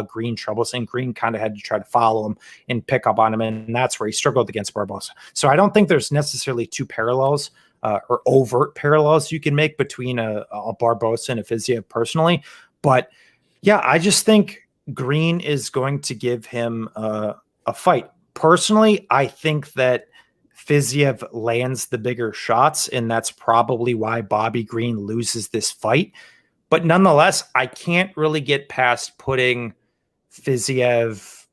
Green troubles, and Green kind of had to try to follow him and pick up on him. And that's where he struggled against Barboza. So I don't think there's necessarily two parallels or overt parallels you can make between a Barboza and a Fiziev personally. But yeah, I just think Green is going to give him a fight. Personally, I think that Fiziev lands the bigger shots, and that's probably why Bobby Green loses this fight. But nonetheless, I can't really get past putting Fiziev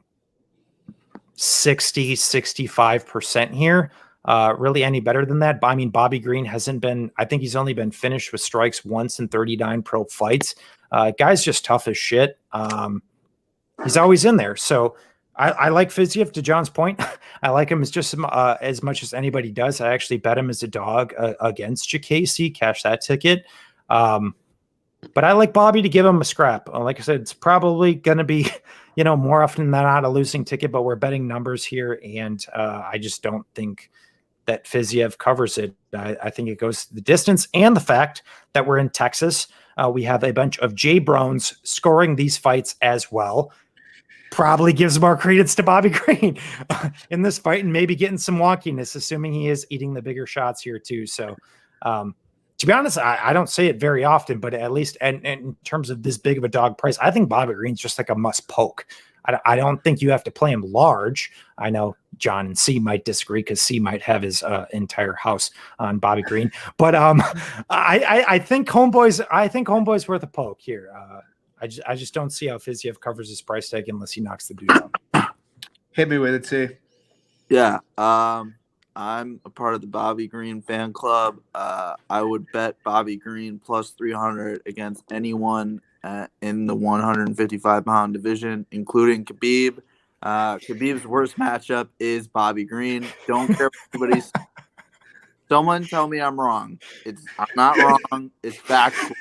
60-65% here. Really any better than that. I mean, Bobby Green hasn't been, I think he's only been finished with strikes once in 39 pro fights. Guy's just tough as shit. He's always in there. So I like Fiziev, to John's point. I like him as much as anybody does. I actually bet him as a dog against Chiesa, cash that ticket. But I like Bobby to give him a scrap. Like I said, it's probably going to be, more often than not a losing ticket, but we're betting numbers here. And I just don't think that Fiziev covers it. I think it goes the distance, and the fact that we're in Texas. We have a bunch of J Browns scoring these fights as well. Probably gives more credence to Bobby Green in this fight, and maybe getting some wonkiness, assuming he is eating the bigger shots here too. So to be honest, I don't say it very often, but at least and in terms of this big of a dog price, I think Bobby Green's just like a must poke. I don't think you have to play him large. I know John and C might disagree because C might have his entire house on Bobby Green, but I think Homeboy's worth a poke here. I just don't see how Fiziev covers his price tag unless he knocks the dude out. Hit me with it, T. Yeah, I'm a part of the Bobby Green fan club. I would bet Bobby Green plus 300 against anyone in the 155-pound division, including Khabib. Khabib's worst matchup is Bobby Green. Don't care what anybody says. Someone tell me I'm wrong. I'm not wrong. It's factual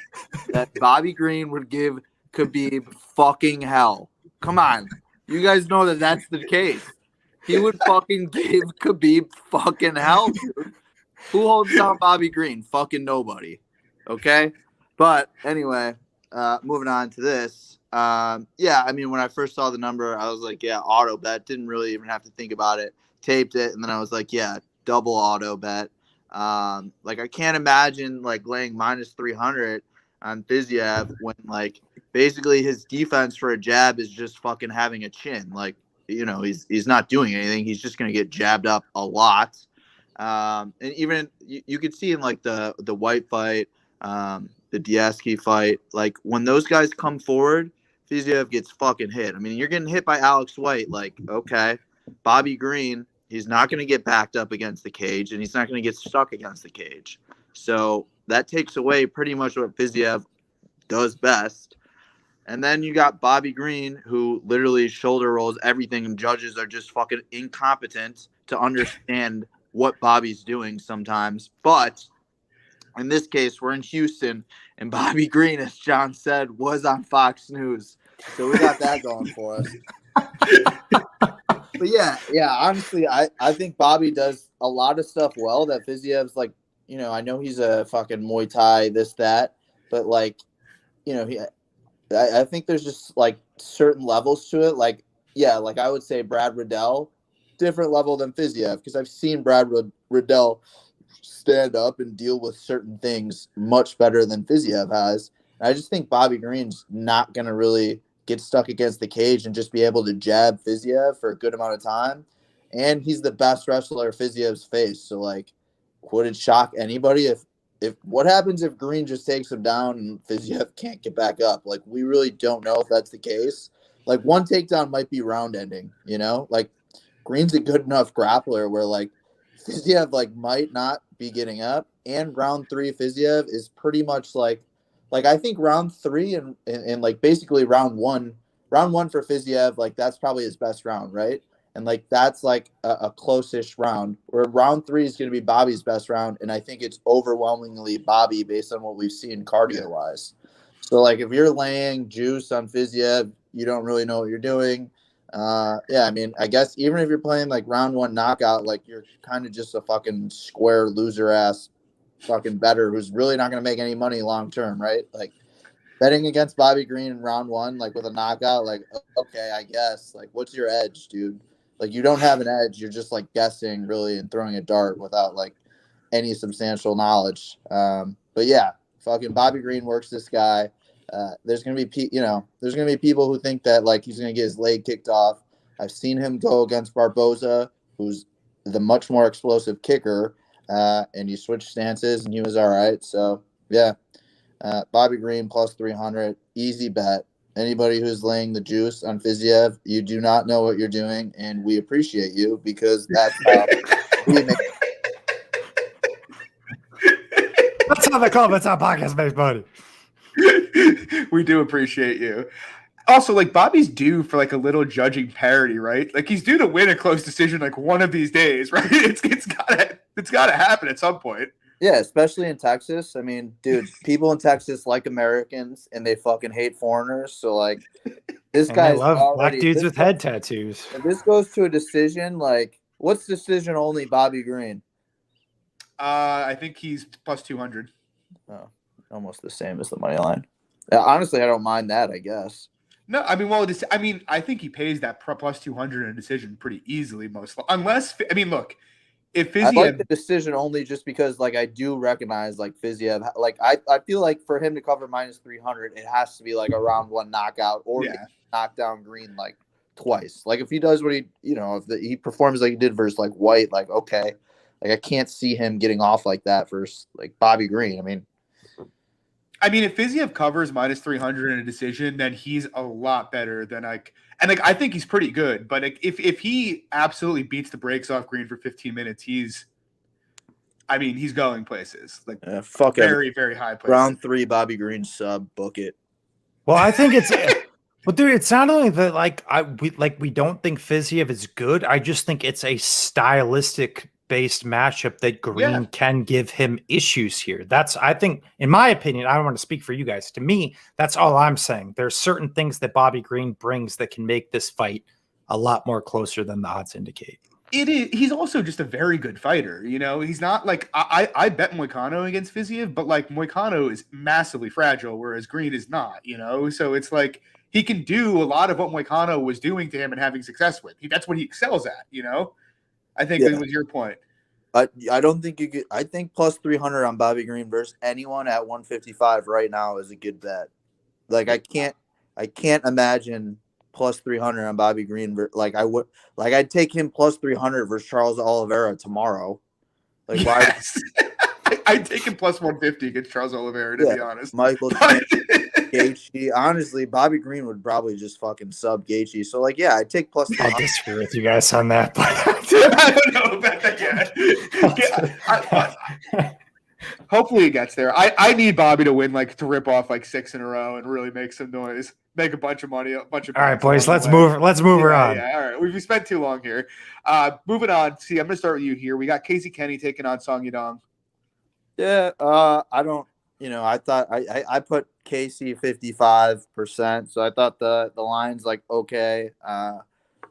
that Bobby Green would give Khabib fucking hell. Come on. You guys know that that's the case. He would fucking give Khabib fucking hell, dude. Who holds down Bobby Green? Fucking nobody. Okay? But anyway, moving on to this. Yeah, I mean, when I first saw the number, I was like, yeah, auto bet. Didn't really even have to think about it. Taped it, and then I was like, yeah, double auto bet. Like, I can't imagine, like, laying minus 300 on Fiziev when, like, basically his defense for a jab is just fucking having a chin. Like, you know, he's not doing anything. He's just going to get jabbed up a lot. And even you could see in like the White fight, the Diaski fight, like when those guys come forward, Fiziev gets fucking hit. I mean, you're getting hit by Alex White. Like, okay, Bobby Green, he's not going to get backed up against the cage, and he's not going to get stuck against the cage. So that takes away pretty much what Fiziev does best. And then you got Bobby Green, who literally shoulder rolls everything, and judges are just fucking incompetent to understand what Bobby's doing sometimes. But in this case, we're in Houston, and Bobby Green, as John said, was on Fox News. So we got that going for us. But yeah, honestly, I think Bobby does a lot of stuff well that Fiziev's like, you know, I know he's a fucking Muay Thai, this, that, but like, you know, I think there's just like certain levels to it. Like, yeah, like I would say Brad Riddell, different level than Fiziev, because I've seen Brad Riddell stand up and deal with certain things much better than Fiziev has. And I just think Bobby Green's not going to really get stuck against the cage and just be able to jab Fiziev for a good amount of time. And he's the best wrestler Fiziev's faced. So, like, would it shock anybody if what happens if Green just takes him down and Fiziev can't get back up? Like, we really don't know if that's the case. Like, one takedown might be round ending, you know? Like, Green's a good enough grappler where, like, Fiziev, like, might not be getting up. And round 3 Fiziev is pretty much like I think round 3 and like basically round one for Fiziev, like that's probably his best round, right? And like that's like a close-ish round. Where round 3 is going to be Bobby's best round, and I think it's overwhelmingly Bobby based on what we've seen cardio-wise. So like if you're laying juice on Fiziev, you don't really know what you're doing. Yeah, I mean, I guess even if you're playing like round 1 knockout, like you're kind of just a fucking square loser ass fucking better who's really not going to make any money long term, right? Like betting against Bobby Green in round 1, like with a knockout, like okay, I guess. Like, what's your edge, dude? Like, you don't have an edge. You're just like guessing really and throwing a dart without like any substantial knowledge. But yeah, fucking Bobby Green works this guy. There's gonna be people who think that like he's gonna get his leg kicked off. I've seen him go against Barboza, who's the much more explosive kicker, and he switched stances and he was all right. So yeah, Bobby Green plus 300, easy bet. Anybody who's laying the juice on Fiziev, you do not know what you're doing, and we appreciate you because that's how we make. That's how the comments on podcast makes money. We do appreciate you. Also, like Bobby's due for like a little judging parody, right? Like he's due to win a close decision like one of these days, right? It's gotta happen at some point. Yeah, especially in Texas. I mean, dude, people in Texas like Americans and they fucking hate foreigners. So like this guy love black dudes with head tattoos. If this goes to a decision, like what's decision only Bobby Green? I think he's plus 200. Oh, almost the same as the money line. Honestly, I don't mind that, I guess. No, I mean, well, I think he pays that plus 200 in a decision pretty easily, unless, I mean, look, if Fiziev, I like the decision only just because, like, I do recognize, like, Fiziev, like, I feel like for him to cover minus 300, it has to be, like, a round 1 knockout or knock down Green, like, twice. Like, if he does what he performs like he did versus, like, White, like, okay. Like, I can't see him getting off like that versus, like, Bobby Green. I mean, if Fiziev covers minus 300 in a decision, then he's a lot better than I think he's pretty good. But if he absolutely beats the brakes off Green for 15 minutes, he's going places like very, very high places. Round 3, Bobby Green sub, book it. Well, I think it's, well, dude, it's not only that we don't think Fiziev is good. I just think it's a stylistic based matchup that Green can give him issues here. That's, I think, in my opinion, I don't want to speak for you guys. To me, that's all I'm saying. There's certain things that Bobby Green brings that can make this fight a lot more closer than the odds indicate. It is. He's also just a very good fighter. You know, he's not like I bet Moicano against Fiziev, but like Moicano is massively fragile, whereas Green is not. You know, so it's like he can do a lot of what Moicano was doing to him and having success with. That's what he excels at. You know. I think that was your point. I don't think you could. I think plus 300 on Bobby Green versus anyone at 155 right now is a good bet. Like I can't I can't imagine plus 300 on Bobby Green. I'd take him plus 300 versus Charles Oliveira tomorrow. Like, why? Yes. I'd take him plus 150 against Charles Oliveira, to be honest. Michael Chan, Gaethje. Honestly, Bobby Green would probably just fucking sub Gaethje. So, like, yeah, I'd take plus 300. I disagree with you guys on that. But I don't know about that yet. Hopefully he gets there. I need Bobby to win, like, to rip off like 6 in a row and really make some noise, make a bunch of money, a bunch of. All right, boys, let's move her on. Yeah, all right. We've spent too long here. Moving on. See, I'm gonna start with you here. We got Casey Kenney taking on Song Yadong. Yeah, I don't. I thought I put Casey 55%, so I thought the line's like okay.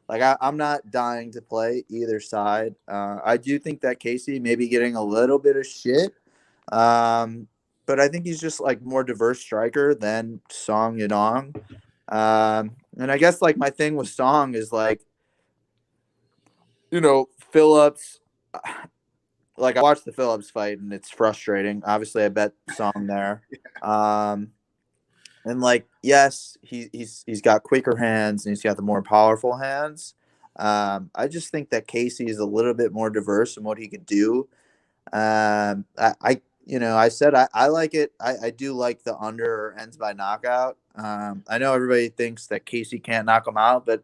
I'm not dying to play either side. I do think that Casey may be getting a little bit of shit, but I think he's just like more diverse striker than Song Yadong. And I guess like my thing with Song is like, Phillips. Like I watched the Phillips fight and it's frustrating. Obviously, I bet Song there. And like, yes, he's got quicker hands and he's got the more powerful hands. I just think that Casey is a little bit more diverse in what he could do. I said I like it. I do like the under or ends by knockout. I know everybody thinks that Casey can't knock him out, but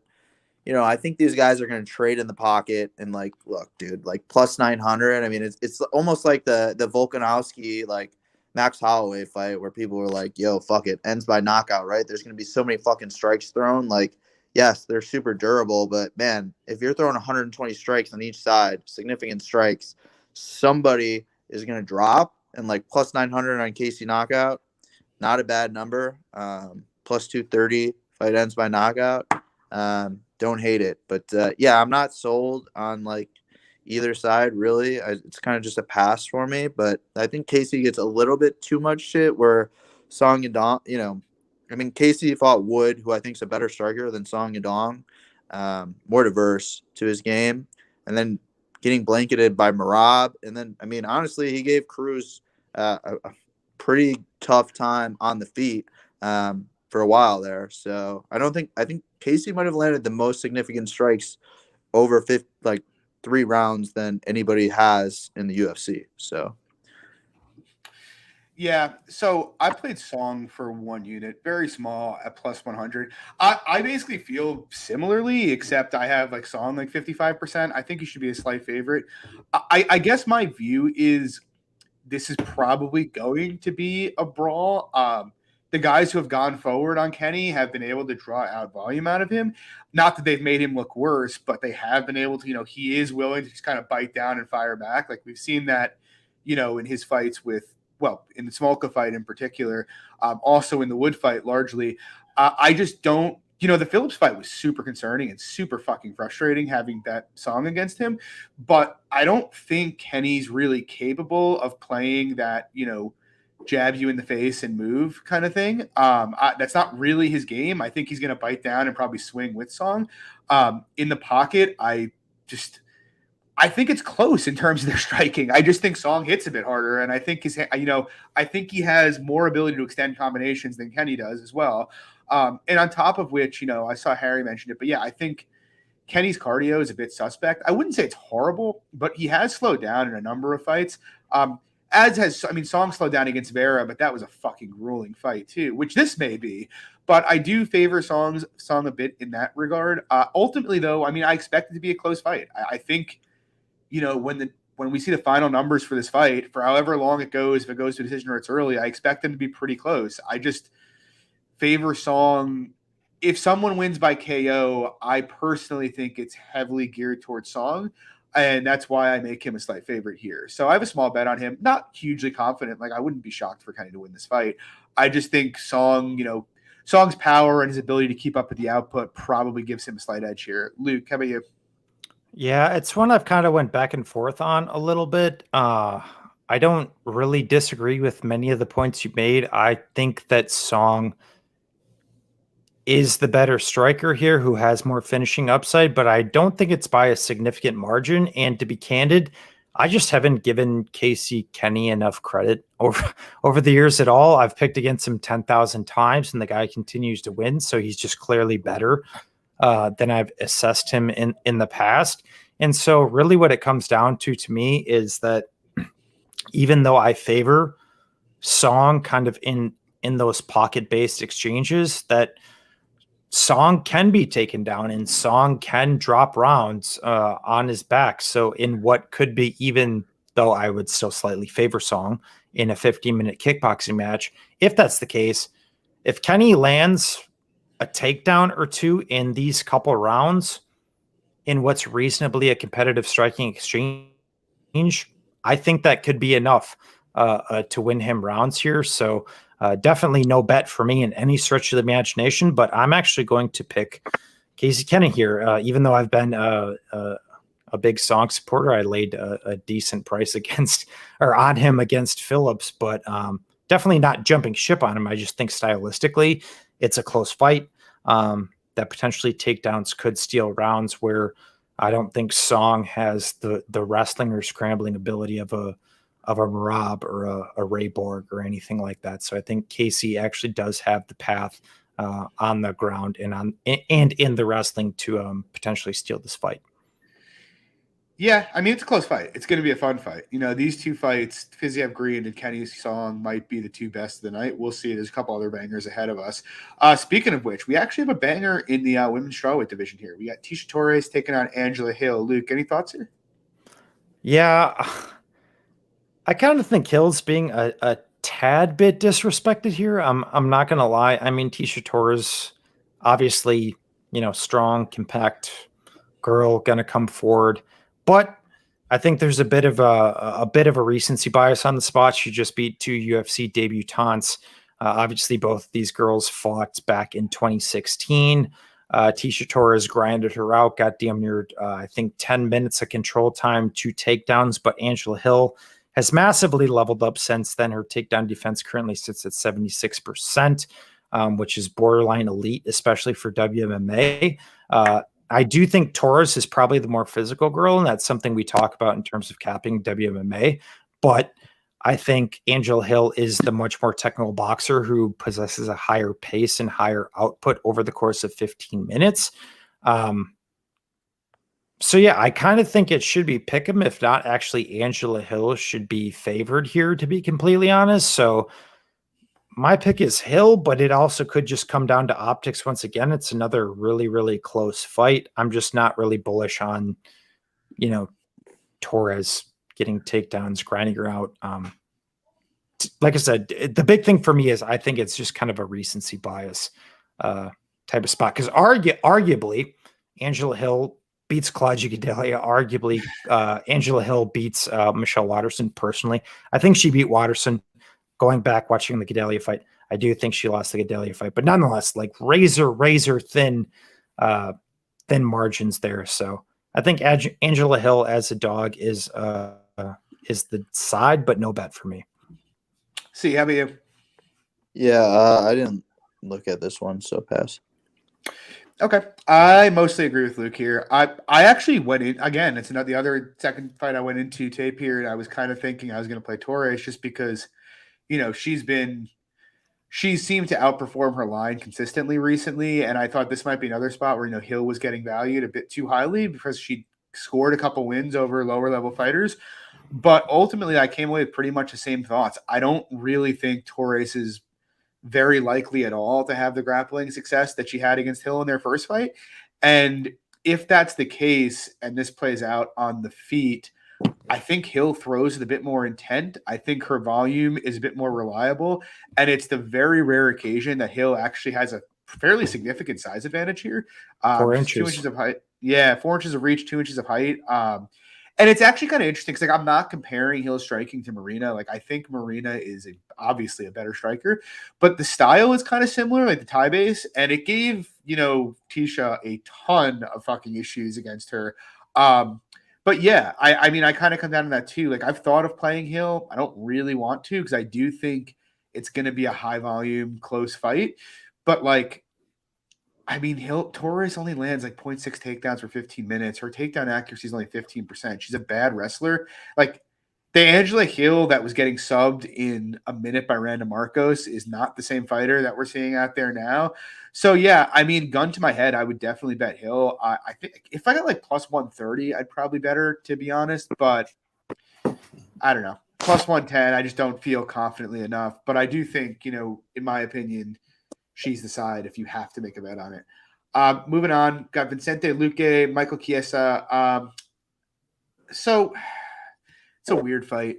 I think these guys are going to trade in the pocket and like, look, dude, like plus 900. I mean, it's almost like the Volkanovski, like Max Holloway fight where people were like, yo, fuck it, ends by knockout, right? There's going to be so many fucking strikes thrown. Like, yes, they're super durable, but man, if you're throwing 120 strikes on each side, significant strikes, somebody is going to drop. And like plus 900 on Casey knockout, not a bad number. Plus 230 fight ends by knockout. Don't hate it, but yeah, I'm not sold on like either side really. It's kind of just a pass for me, but I think Casey gets a little bit too much shit where Song Yadong, Casey fought Wood, who I think is a better striker than Song Yadong, more diverse to his game, and then getting blanketed by Merab, and then honestly, he gave Cruz a pretty tough time on the feet for a while there. So I think Casey might have landed the most significant strikes over 3 rounds than anybody has in the UFC. So yeah, so I played Song for 1 unit, very small at plus 100. I basically feel similarly, except I have like Song like 55%. I think he should be a slight favorite. I guess my view is this is probably going to be a brawl. The guys who have gone forward on Kenney have been able to draw out volume out of him. Not that they've made him look worse, but they have been able to, he is willing to just kind of bite down and fire back. Like we've seen that, in his fights with, in the Smolka fight in particular, also in the Wood fight largely. I just don't, the Phillips fight was super concerning and super fucking frustrating having that Song against him. But I don't think Kenney's really capable of playing that, jab you in the face and move kind of thing. That's not really his game. I think he's going to bite down and probably swing with Song. In the pocket, I think it's close in terms of their striking. I just think Song hits a bit harder, and I think I think he has more ability to extend combinations than Kenney does as well. And on top of which, I saw Harry mention it, but yeah, I think Kenney's cardio is a bit suspect. I wouldn't say it's horrible, but he has slowed down in a number of fights. Song slowed down against Vera, but that was a fucking grueling fight too, which this may be. But I do favor Song a bit in that regard. Ultimately, though, I expect it to be a close fight. I think, when we see the final numbers for this fight, for however long it goes, if it goes to a decision or it's early, I expect them to be pretty close. I just favor Song. If someone wins by KO, I personally think it's heavily geared towards Song. And that's why I make him a slight favorite here. So I have a small bet on him. Not hugely confident. Like I wouldn't be shocked for Kenney to win this fight. I just think Song's power and his ability to keep up with the output probably gives him a slight edge here. Luke, how about you? Yeah, it's one I've kind of went back and forth on a little bit. I don't really disagree with many of the points you made. I think that Song is the better striker here who has more finishing upside, but I don't think it's by a significant margin. And to be candid, I just haven't given Casey Kenney enough credit over the years at all. I've picked against him 10,000 times, and the guy continues to win. So he's just clearly better than I've assessed him in the past. And so really what it comes down to me is that even though I favor Song kind of in those pocket-based exchanges, that Song can be taken down and Song can drop rounds on his back. So in what could be, even though I would still slightly favor Song in a 15-minute kickboxing match, if that's the case, if Kenney lands a takedown or two in these couple rounds in what's reasonably a competitive striking exchange, I think that could be enough to win him rounds here. So definitely no bet for me in any stretch of the imagination, but I'm actually going to pick Casey Kenney here. Even though I've been a big Song supporter, I laid a decent price on him against Phillips, but definitely not jumping ship on him. I just think stylistically it's a close fight that potentially takedowns could steal rounds, where I don't think Song has the wrestling or scrambling ability of a Marab or a Ray Borg or anything like that. So I think Casey actually does have the path on the ground and in the wrestling to potentially steal this fight. Yeah, I mean, it's a close fight. It's going to be a fun fight. You know, these two fights, Fiziev Green and Kenney Song, might be the two best of the night. We'll see. There's a couple other bangers ahead of us. Speaking of which, we actually have a banger in the women's strawweight division here. We got Tecia Torres taking on Angela Hill. Luke, any thoughts here? Yeah, I kind of think Hill's being a tad bit disrespected here. I'm not going to lie. I mean, Tecia Torres, obviously, strong, compact girl, going to come forward. But I think there's a bit of a recency bias on the spot. She just beat two UFC debutantes. Obviously, both these girls fought back in 2016. Tecia Torres grinded her out, got damn near, I think, 10 minutes of control time, 2 takedowns. But Angela Hill has massively leveled up since then. Her takedown defense currently sits at 76%, which is borderline elite, especially for WMMA. I do think Torres is probably the more physical girl, and that's something we talk about in terms of capping WMMA. But I think Angela Hill is the much more technical boxer who possesses a higher pace and higher output over the course of 15 minutes. So, yeah, I kind of think it should be Pick'em. If not, actually, Angela Hill should be favored here, to be completely honest. So my pick is Hill, but it also could just come down to optics. Once again, it's another really, really close fight. I'm just not really bullish on, Torres getting takedowns, grinding her out. Like I said, the big thing for me is I think it's just kind of a recency bias type of spot. Because arguably, Angela Hill beats Claudia Gadelha. Arguably, Angela Hill beats Michelle Watterson personally. I think she beat Watterson. Going back, watching the Gadelha fight, I do think she lost the Gadelha fight, but nonetheless, like razor thin margins there. So I think Angela Hill as a dog is the side, but no bet for me. See, how about you? Yeah, I didn't look at this one, so pass. Okay, I mostly agree with Luke here. I actually went in again. It's the other second fight I went into tape here, and I was kind of thinking I was going to play Torres just because. She seemed to outperform her line consistently recently, and I thought this might be another spot where Hill was getting valued a bit too highly because she scored a couple wins over lower level fighters. But ultimately, I came away with pretty much the same thoughts. I don't really think Torres is very likely at all to have the grappling success that she had against Hill in their first fight. And if that's the case, and this plays out on the feet, I think Hill throws with a bit more intent. I think her volume is a bit more reliable. And it's the very rare occasion that Hill actually has a fairly significant size advantage here. 4 inches. 2 inches of height. Yeah, 4 inches of reach, 2 inches of height. And it's actually kind of interesting because I'm not comparing Hill's striking to Marina. I think Marina is obviously a better striker, but the style is kind of similar, like the Thai base, and it gave, Tecia a ton of fucking issues against her. But yeah, I mean, I kind of come down to that too. I've thought of playing Hill. I don't really want to because I do think it's going to be a high volume, close fight. But I mean, Torres only lands like 0.6 takedowns for 15 minutes. Her takedown accuracy is only 15%. She's a bad wrestler. Like the Angela Hill that was getting subbed in a minute by Randa Marcos is not the same fighter that we're seeing out there now. So yeah, I mean, gun to my head, I would definitely bet Hill. I think if I got like plus 130, I'd probably bet her, to be honest. But I don't know. Plus 110, I just don't feel confidently enough. But I do think, in my opinion, she's the side if you have to make a bet on it. Moving on, got Vicente Luque, Michael Chiesa. So it's a weird fight.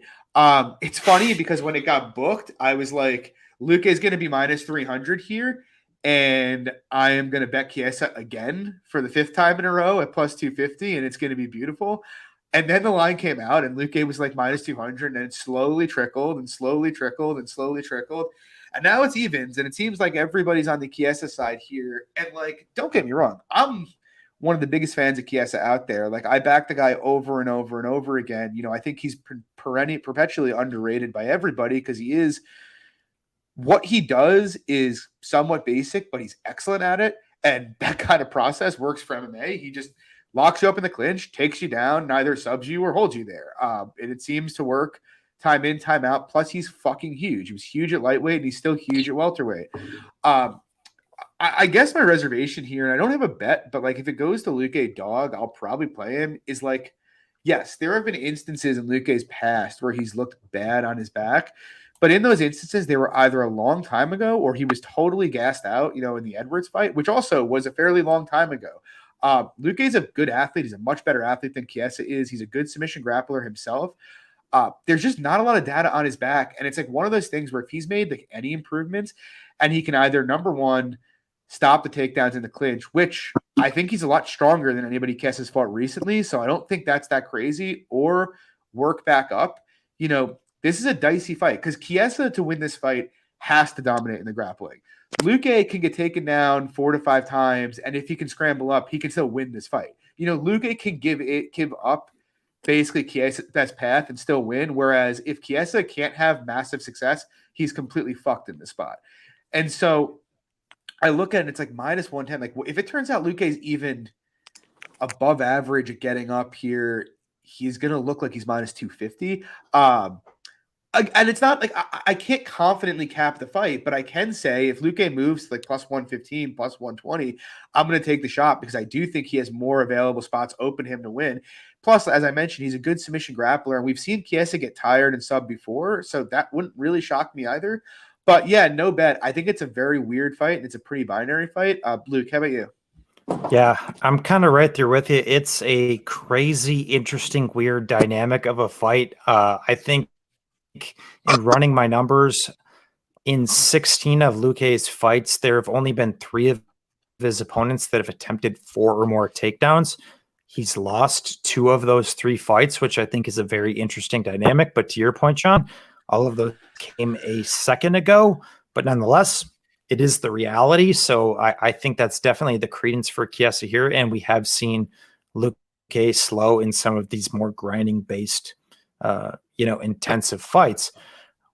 It's funny because when it got booked, I was like, Luque is going to be minus 300 here. And I am going to bet Chiesa again for the 5th time in a row at plus 250. And it's going to be beautiful. And then the line came out and Luque was like minus 200. And it slowly trickled and slowly trickled and slowly trickled. And now it's evens, and it seems like everybody's on the Chiesa side here. And, like, don't get me wrong. I'm one of the biggest fans of Chiesa out there. Like, I back the guy over and over and over again. I think he's perpetually underrated by everybody because he is – what he does is somewhat basic, but he's excellent at it. And that kind of process works for MMA. He just locks you up in the clinch, takes you down, neither subs you or holds you there. And it seems to work time in, time out. Plus, he's fucking huge. He was huge at lightweight, and he's still huge at welterweight. I guess my reservation here, and I don't have a bet, but like if it goes to Luque dog, I'll probably play him, is like, yes, there have been instances in Luque's past where he's looked bad on his back. But in those instances, they were either a long time ago or he was totally gassed out, in the Edwards fight, which also was a fairly long time ago. Luque's a good athlete. He's a much better athlete than Chiesa is. He's a good submission grappler himself. There's just not a lot of data on his back. And it's like one of those things where if he's made like any improvements and he can either, number one, stop the takedowns in the clinch, which I think he's a lot stronger than anybody Chiesa's fought recently. So I don't think that's that crazy, or work back up. This is a dicey fight because Chiesa, to win this fight, has to dominate in the grappling. Luque can get taken down 4 to 5 times. And if he can scramble up, he can still win this fight. Luque can give up basically Chiesa's best path and still win. Whereas if Chiesa can't have massive success, he's completely fucked in this spot. And so I look at it and it's like minus 110. Like if it turns out Luque's even above average at getting up here, he's going to look like he's minus 250. And it's not like I can't confidently cap the fight, but I can say if Luque moves to like plus 115, plus 120, I'm going to take the shot because I do think he has more available spots open him to win. Plus, as I mentioned, he's a good submission grappler, and we've seen Chiesa get tired and sub before, so that wouldn't really shock me either. But yeah, no bet. I think it's a very weird fight, and it's a pretty binary fight. Luke, how about you? Yeah, I'm kind of right there with you. It's a crazy, interesting, weird dynamic of a fight. I think in running my numbers, in 16 of Luque's fights, there have only been 3 of his opponents that have attempted 4 or more takedowns. He's lost 2 of those 3 fights, which I think is a very interesting dynamic. But to your point, Sean, all of those came a second ago. But nonetheless, it is the reality. So I think that's definitely the credence for Chiesa here. And we have seen Luque slow in some of these more grinding-based intensive fights,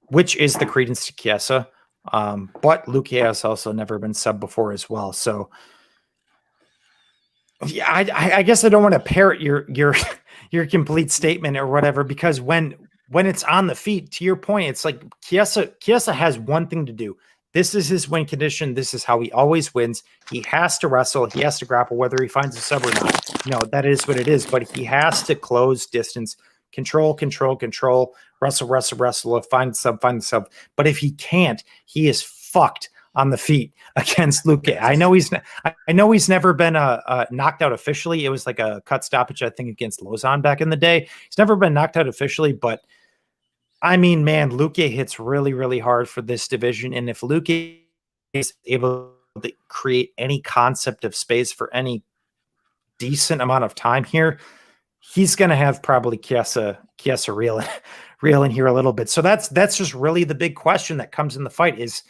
which is the credence to Chiesa. But Luque has also never been subbed before as well. So yeah, I guess I don't want to parrot your complete statement or whatever, because when it's on the feet, to your point, it's like Chiesa has one thing to do. This is his win condition. This is how he always wins. He has to wrestle. He has to grapple, whether he finds a sub or not. That is what it is. But he has to close distance. Control, wrestle, find the sub. But if he can't, he is fucked on the feet against Luque. I know he's never been knocked out officially. It was like a cut stoppage, I think, against Lozon back in the day. He's never been knocked out officially, but I mean, man, Luque hits really, really hard for this division. And if Luque is able to create any concept of space for any decent amount of time here, he's going to have probably Chiesa reeling here a little bit. So that's just really the big question that comes in the fight. Is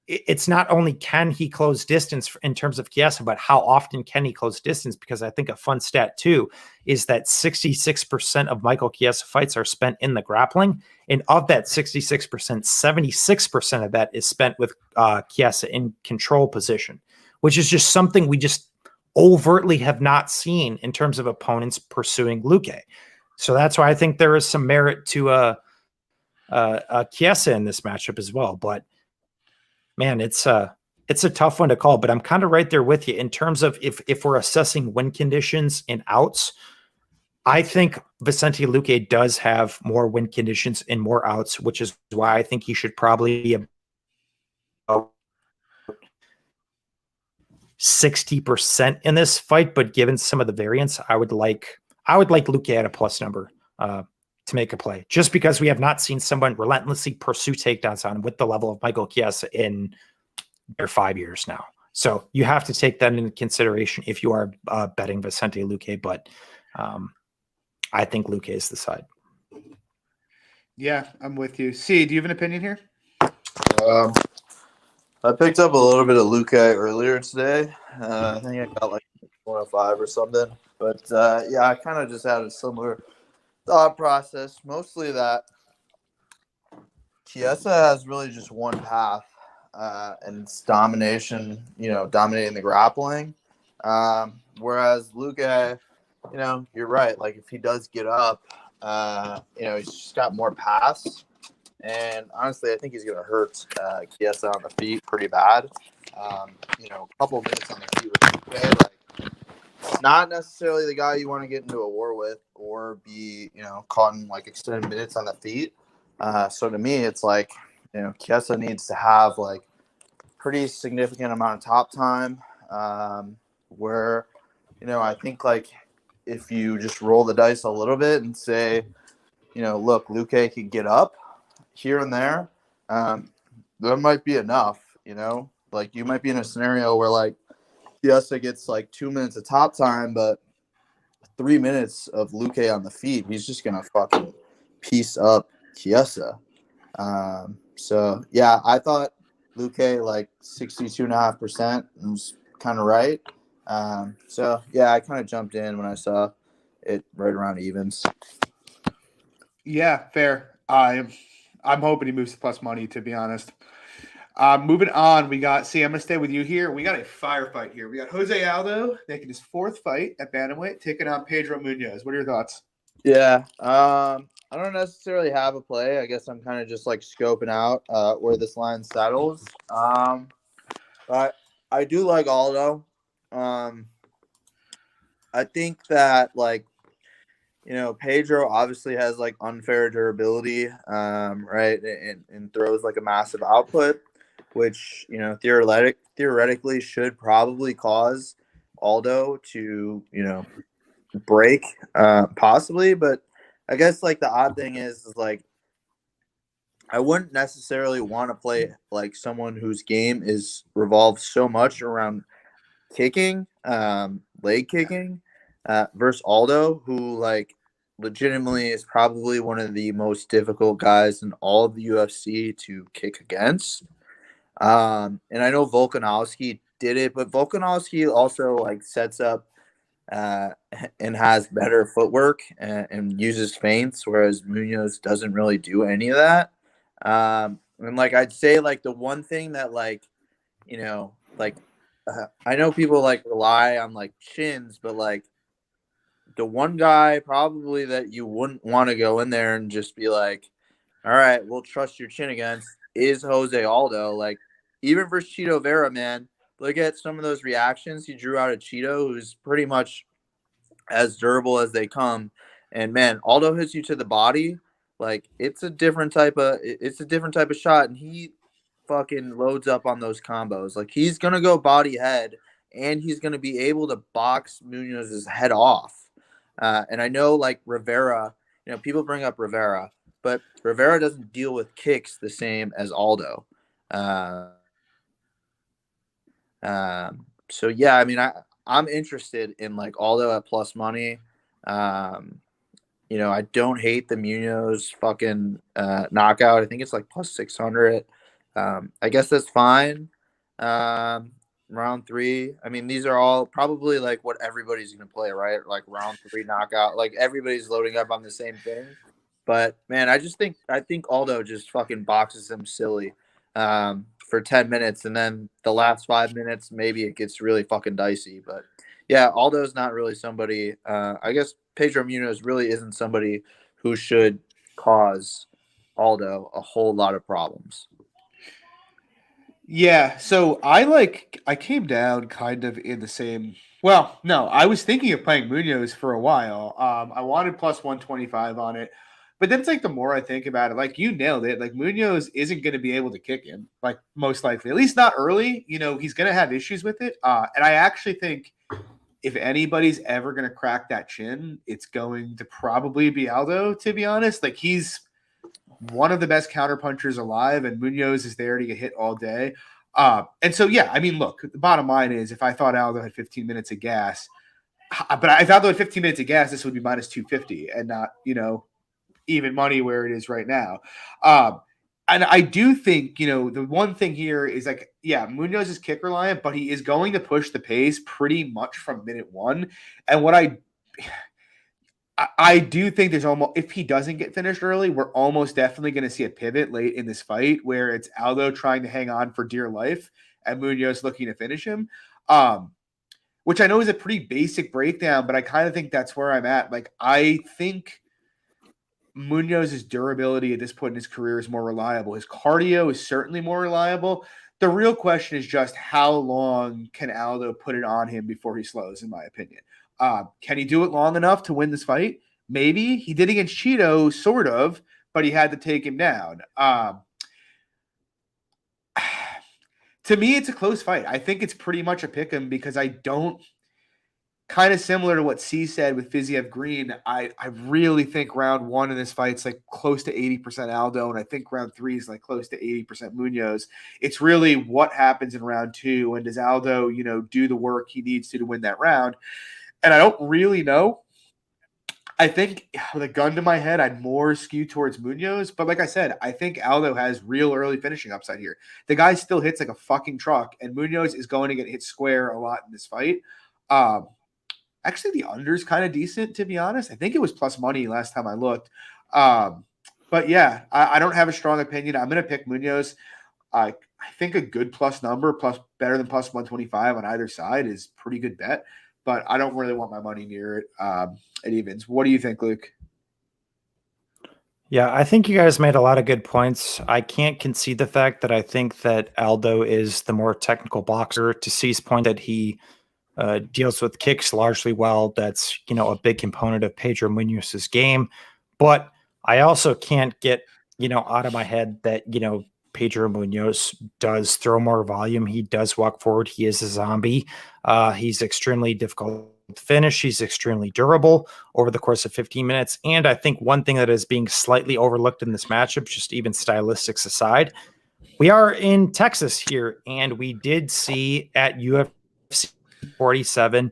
it's not only can he close distance in terms of Chiesa, but how often can he close distance? Because I think a fun stat too is that 66% of Michael Chiesa fights are spent in the grappling. And of that 66%, 76% of that is spent with Chiesa in control position, which is just something we just overtly have not seen in terms of opponents pursuing Luque. So that's why I think there is some merit to Chiesa in this matchup as well. But man, it's a tough one to call. But I'm kind of right there with you in terms of if we're assessing win conditions and outs. I think Vicente Luque does have more win conditions and more outs, which is why I think he should probably be about 60% in this fight. But given some of the variance, I would like Luque at a plus number to make a play, just because we have not seen someone relentlessly pursue takedowns on with the level of Michael Chiesa in their 5 years now. So you have to take that into consideration if you are betting Vicente Luque. But I think Luque is the side. Yeah, I'm with you. C, do you have an opinion here? I picked up a little bit of Luque earlier today. I think I got like 105 or something. But yeah, I kind of just had a similar thought process. Mostly that Chiesa has really just one path, and it's domination, dominating the grappling. Whereas Luque, you're right. Like, if he does get up, he's just got more pass. And honestly, I think he's going to hurt Chiesa on the feet pretty bad. A couple minutes on the feet with Luque, like, not necessarily the guy you want to get into a war with or be, caught in like extended minutes on the feet. So to me, it's like, Chiesa needs to have like pretty significant amount of top time, where, I think like if you just roll the dice a little bit and say, look, Luque could get up here and there, that might be enough, like you might be in a scenario where like Chiesa gets like 2 minutes of top time, but 3 minutes of Luque on the feet, he's just going to fucking piece up Chiesa. So yeah, I thought Luque like 62.5% was kind of right. So yeah, I kind of jumped in when I saw it right around evens. Yeah, fair. I'm hoping he moves to plus money, to be honest. Moving on, we got, see, I'm going to stay with you here. We got a firefight here. We got Jose Aldo making his fourth fight at bantamweight, taking on Pedro Munoz. What are your thoughts? Yeah, I don't necessarily have a play. I guess I'm kind of just like scoping out where this line settles. But I do like Aldo. I think that like, Pedro obviously has like unfair durability, right, and throws like a massive output, which theoretically should probably cause Aldo to break, possibly. But I guess like the odd thing is like I wouldn't necessarily want to play like someone whose game is revolved so much around kicking, leg kicking, versus Aldo, who like legitimately is probably one of the most difficult guys in all of the UFC to kick against. And I know Volkanovski did it, but Volkanovski also like sets up and has better footwork and uses feints, whereas Munoz doesn't really do any of that. And like I'd say like the one thing that like, I know people like rely on like chins, but like the one guy probably that you wouldn't want to go in there and just be like, all right, we'll trust your chin against is Jose Aldo. Like even versus Cheeto Vera, man, look at some of those reactions he drew out of Cheeto, who's pretty much as durable as they come. And man, Aldo hits you to the body. Like it's a different type of shot. And he fucking loads up on those combos. Like he's going to go body head and he's going to be able to box Munoz's head off. And I know like Rivera, people bring up Rivera, but Rivera doesn't deal with kicks the same as Aldo. So yeah, I mean, I'm interested in like Aldo at plus money. I don't hate the Munoz fucking knockout. I think it's like plus 600. I guess that's fine. Round 3. I mean, these are all probably like what everybody's going to play, right? Like round 3 knockout. Like everybody's loading up on the same thing. But man, I think Aldo just fucking boxes him silly. for 10 minutes, and then the last 5 minutes, maybe it gets really fucking dicey. But yeah, Aldo's not really somebody. I guess Pedro Munoz really isn't somebody who should cause Aldo a whole lot of problems. Yeah, so I came down kind of in the same. Well, no, I was thinking of playing Munoz for a while. I wanted plus 125 on it, but then it's like the more I think about it, like you nailed it. Like Munoz isn't going to be able to kick him, like most likely, at least not early. He's going to have issues with it. And I actually think if anybody's ever going to crack that chin, it's going to probably be Aldo. To be honest, like he's one of the best counterpunchers alive, and Munoz is there to get hit all day. And so, yeah, I mean, look, the bottom line is if I thought Aldo had 15 minutes of gas, but if Aldo had 15 minutes of gas, this would be minus 250 and not, even money where it is right now. And I do think, the one thing here is like, yeah, Munoz is kick reliant, but he is going to push the pace pretty much from minute one. And what I do think there's almost, if he doesn't get finished early, we're almost definitely going to see a pivot late in this fight where it's Aldo trying to hang on for dear life and Munoz looking to finish him. Which I know is a pretty basic breakdown, but I kind of think that's where I'm at. Like, I think Munoz's durability at this point in his career is more reliable. His cardio is certainly more reliable. The real question is just how long can Aldo put it on him before he slows, in my opinion. Can he do it long enough to win this fight? Maybe. He did against Cheeto, sort of, but he had to take him down. To me, it's a close fight. I think it's pretty much a pick 'em because I don't – kind of similar to what C said with Fiziev Green, I really think round one in this fight's like close to 80% Aldo, and I think round three is like close to 80% Munoz. It's really what happens in round two, and does Aldo, do the work he needs to win that round? And I don't really know. I think with a gun to my head, I'd more skew towards Munoz. But like I said, I think Aldo has real early finishing upside here. The guy still hits like a fucking truck, and Munoz is going to get hit square a lot in this fight. Actually, the under's kind of decent, to be honest. I think it was plus money last time I looked. But yeah, I don't have a strong opinion. I'm going to pick Munoz. I think a good plus number, plus better than plus 125 on either side is pretty good bet. But I don't really want my money near it at evens. What do you think, Luke? Yeah, I think you guys made a lot of good points. I can't concede the fact that I think that Aldo is the more technical boxer. To C's point that he deals with kicks largely well. That's, a big component of Pedro Munoz's game. But I also can't get, out of my head that, Pedro Munoz does throw more volume. He does walk forward. He is a zombie. He's extremely difficult to finish. He's extremely durable over the course of 15 minutes. And I think one thing that is being slightly overlooked in this matchup, just even stylistics aside, we are in Texas here, and we did see at UFC 47,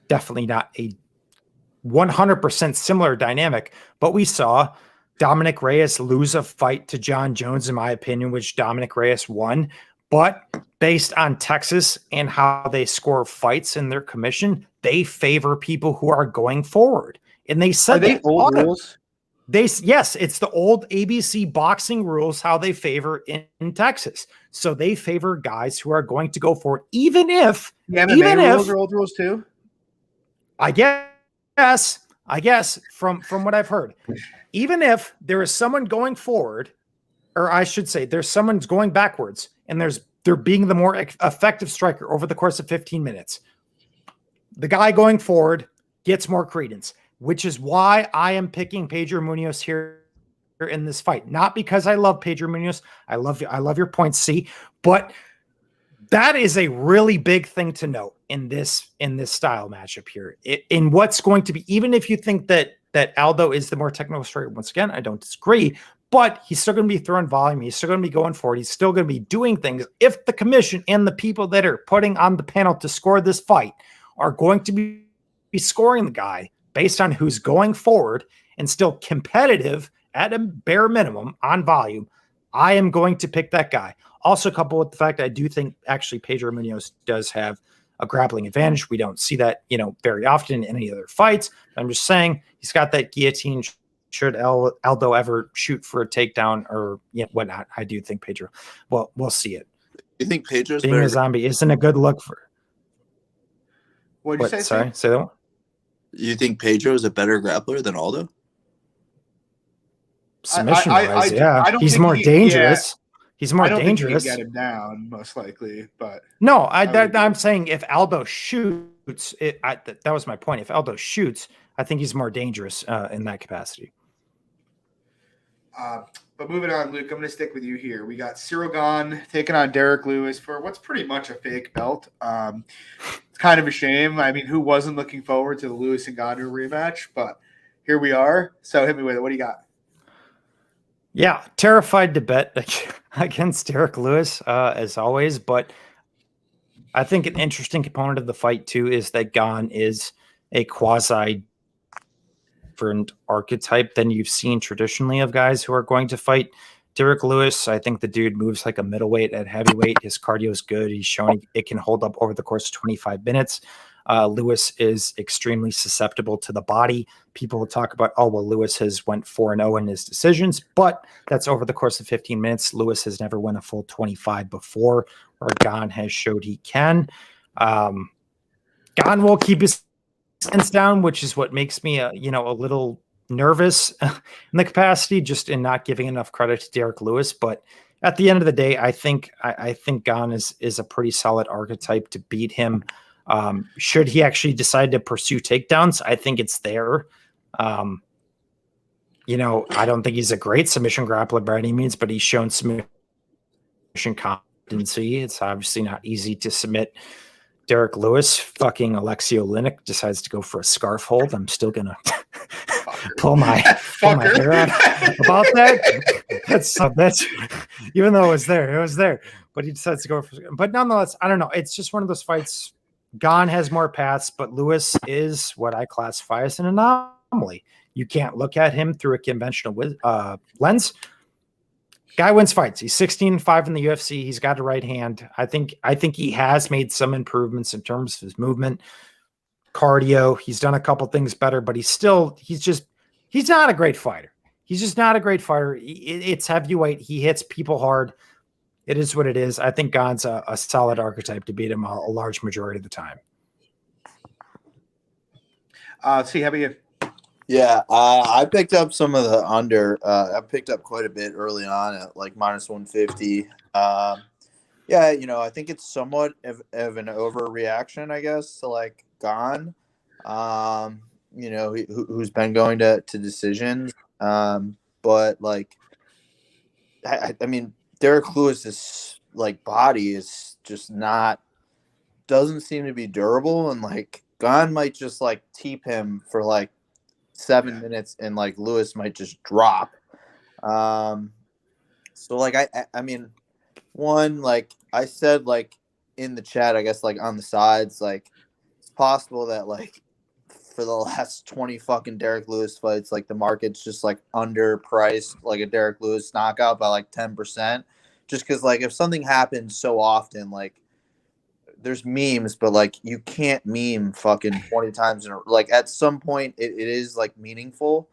definitely not a 100% similar dynamic, but we saw Dominic Reyes lose a fight to John Jones, in my opinion, which Dominic Reyes won. But based on Texas and how they score fights in their commission, they favor people who are going forward. And they said, are they old rules? Yes, it's the old ABC boxing rules, how they favor in Texas. So they favor guys who are going to go forward, even if rules are old rules too. I guess from what I've heard, even if there is someone going forward, or I should say, there's someone's going backwards, and they're being the more effective striker over the course of 15 minutes, the guy going forward gets more credence, which is why I am picking Pedro Munoz here in this fight. Not because I love Pedro Munoz. I love your point, C, but that is a really big thing to note in this style matchup here. In what's going to be, even if you think that Aldo is the more technical striker, once again, I don't disagree, but he's still going to be throwing volume. He's still going to be going forward. He's still going to be doing things. If the commission and the people that are putting on the panel to score this fight are going to be scoring the guy based on who's going forward and still competitive at a bare minimum on volume, I am going to pick that guy. Also coupled with the fact I do think actually Pedro Munoz does have a grappling advantage. We don't see that, very often in any other fights. I'm just saying he's got that guillotine. Should Aldo ever shoot for a takedown or whatnot, I do think Pedro, well, we'll see it. You think Pedro's being better? a zombie isn't a good look for. What'd you What? say? Sorry, Steve? say that one. You think Pedro is a better grappler than Aldo? Submission I wise, yeah, I don't he's think more he. Yeah, dangerous. He's more I don't think he can dangerous. get him down, most likely. But No, I would agree. I'm saying if Aldo shoots, that was my point. If Aldo shoots, I think he's more dangerous in that capacity. But moving on, Luke, I'm going to stick with you here. We got Cyril Gane taking on Derek Lewis for what's pretty much a fake belt. It's kind of a shame. I mean, who wasn't looking forward to the Lewis and Gane rematch? But here we are. So hit me with it. What do you got? Yeah, terrified to bet against Derek Lewis, as always. But I think an interesting component of the fight, too, is that Gane is a quasi different archetype than you've seen traditionally of guys who are going to fight Derek Lewis. I think the dude moves like a middleweight at heavyweight. His cardio is good. He's shown it can hold up over the course of 25 minutes. Lewis is extremely susceptible to the body. People will talk about, oh, well, Lewis has went 4-0 in his decisions, but that's over the course of 15 minutes. Lewis has never won a full 25 before, or Gane has showed he can. Gane will keep his hands down, which is what makes me a little nervous in the capacity, just in not giving enough credit to Derek Lewis. But at the end of the day, I think Gane is a pretty solid archetype to beat him. Should he actually decide to pursue takedowns, I think it's there. I don't think he's a great submission grappler by any means, but he's shown submission competency. It's obviously not easy to submit Derek Lewis. Fucking Alexio Linick decides to go for a scarf hold. I'm still gonna pull my hair out about that. That's even though it was there. But he decides to go for. But nonetheless, I don't know. It's just one of those fights. Gane has more paths, but Lewis is what I classify as an anomaly. You can't look at him through a conventional lens. Guy wins fights. He's 16-5 in the UFC. He's got a right hand. I think he has made some improvements in terms of his movement, cardio. He's done a couple things better, but he's not a great fighter. He's just not a great fighter. It's heavyweight. He hits people hard. It is what it is. I think Gane's a solid archetype to beat him a large majority of the time. See, how about you? Yeah, I picked up some of the under. I picked up quite a bit early on at like minus 150. Yeah, I think it's somewhat of an overreaction, I guess, to like Gane, who's been going to decisions. But like, I mean, Derek Lewis's like body is just doesn't seem to be durable, and like Gane might just like teep him for like 7 minutes, and like Lewis might just drop. So like I mean, one, like I said, like in the chat, I guess like on the sides, like it's possible that like for the last 20 fucking Derek Lewis fights, like the market's just like underpriced like a Derek Lewis knockout by like 10%, just because like if something happens so often, like there's memes, but like you can't meme fucking 20 times in a, like at some point it is like meaningful.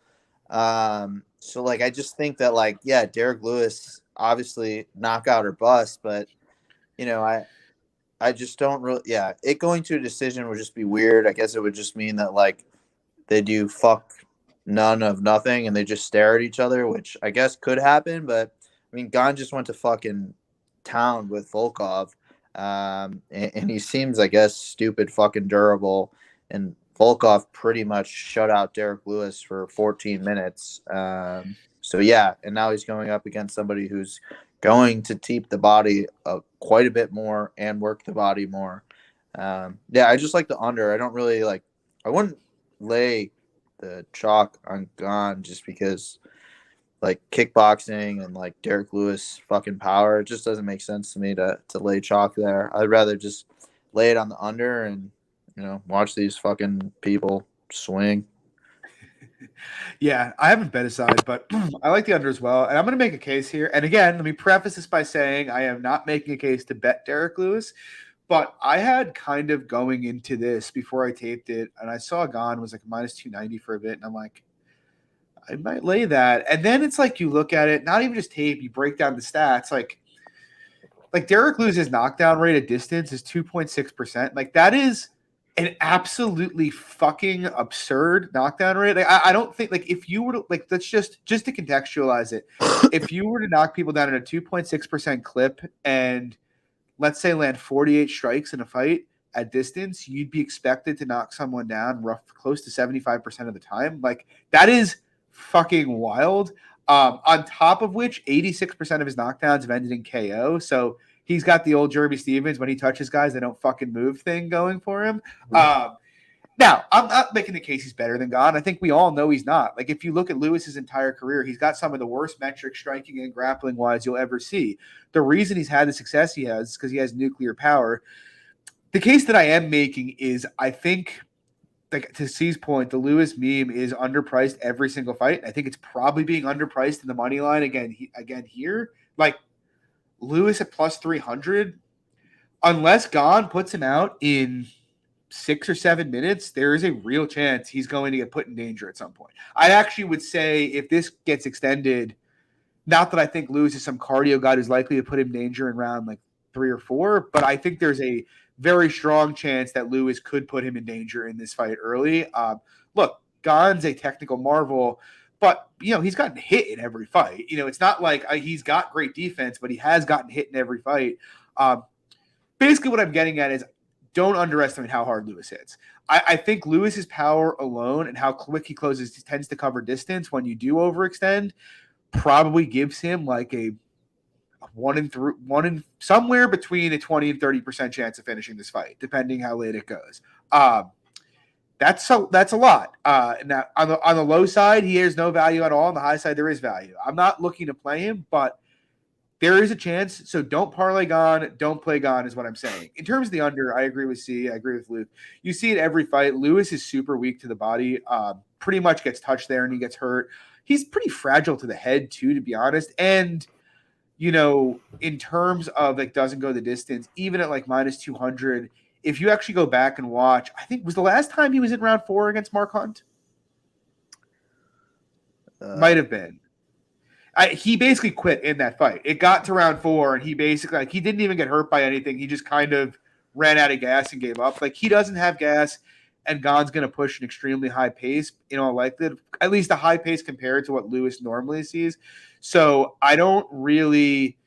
So like I just think that like, yeah, Derek Lewis obviously knockout or bust, but I just don't really, it going to a decision would just be weird. I guess it would just mean that like they do fuck none of nothing and they just stare at each other, which I guess could happen. But I mean, Gane just went to fucking town with Volkov. And he seems, I guess, stupid fucking durable. And Volkov pretty much shut out Derek Lewis for 14 minutes. So yeah, and now he's going up against somebody who's going to teep the body quite a bit more and work the body more. Yeah, I just like the under. I don't really like. I wouldn't lay the chalk on Gane just because like kickboxing and like Derek Lewis fucking power. It just doesn't make sense to me to lay chalk there. I'd rather just lay it on the under and watch these fucking people swing. Yeah, I haven't bet aside, but I like the under as well. And I'm going to make a case here. And again, let me preface this by saying I am not making a case to bet Derek Lewis, but I had kind of going into this before I taped it, and I saw Gane was like minus 290 for a bit, and I'm like, I might lay that. And then it's like you look at it, not even just tape, you break down the stats. Like like Derek Lewis's knockdown rate at distance is 2.6%. Like that is an absolutely fucking absurd knockdown rate. Like I don't think like if you were to like that's just to contextualize it, if you were to knock people down at a 2.6% clip and let's say land 48 strikes in a fight at distance, you'd be expected to knock someone down close to 75% of the time. Like that is fucking wild. On top of which 86% of his knockdowns have ended in KO. So he's got the old Jeremy Stevens, when he touches guys, they don't fucking move thing going for him. Now, I'm not making the case he's better than Gane. I think we all know he's not. Like, if you look at Lewis's entire career, he's got some of the worst metrics striking and grappling-wise you'll ever see. The reason he's had the success he has is because he has nuclear power. The case that I am making is I think, like to C's point, the Lewis meme is underpriced every single fight. I think it's probably being underpriced in the money line again here. Like, Lewis at plus 300, unless Gane puts him out in 6 or 7 minutes, there is a real chance he's going to get put in danger at some point. I actually would say if this gets extended, not that I think Lewis is some cardio guy who's likely to put him in danger in round like 3 or 4, but I think there's a very strong chance that Lewis could put him in danger in this fight early. Look, Gane's a technical marvel, but, you know, he's gotten hit in every fight. You know, it's not like he's got great defense, but he has gotten hit in every fight. Basically what I'm getting at is don't underestimate how hard Lewis hits. I think Lewis's power alone and how quick he tends to cover distance when you do overextend probably gives him like a one in somewhere between a 20 and 30% chance of finishing this fight, depending how late it goes. That's a lot. Now on the low side, he has no value at all. On the high side, there is value. I'm not looking to play him, but there is a chance. So don't parlay Gane, don't play Gane is what I'm saying. In terms of the under, I agree with C. I agree with Luke. You see it every fight. Lewis is super weak to the body. Pretty much gets touched there and he gets hurt. He's pretty fragile to the head too, to be honest. And you know, in terms of like doesn't go the distance, even at like minus 200. If you actually go back and watch, I think was the last time he was in round 4 against Mark Hunt. Might have been. He basically quit in that fight. It got to round 4, and he basically he didn't even get hurt by anything. He just kind of ran out of gas and gave up. Like he doesn't have gas, and Gane's going to push an extremely high pace. You know, likely at least a high pace compared to what Lewis normally sees. So I don't really,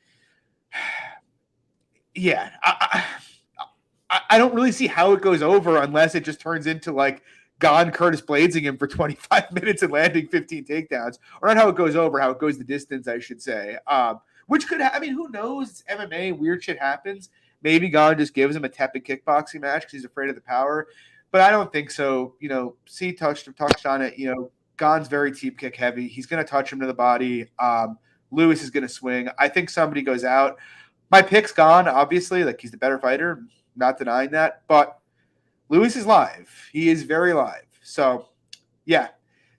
yeah. I don't really see how it goes over unless it just turns into like Gane Curtis Bladesing him for 25 minutes and landing 15 takedowns. Or not how it goes over, how it goes the distance, I should say. Which could I mean, who knows? It's MMA, weird shit happens. Maybe Gane just gives him a tepid kickboxing match because he's afraid of the power. But I don't think so. You know, C touched on it. You know, Gane's very teep kick heavy. He's going to touch him to the body. Lewis is going to swing. I think somebody goes out. My pick's Gane, obviously. Like, he's the better fighter. Not denying that, but Lewis is live. He is very live. So, yeah,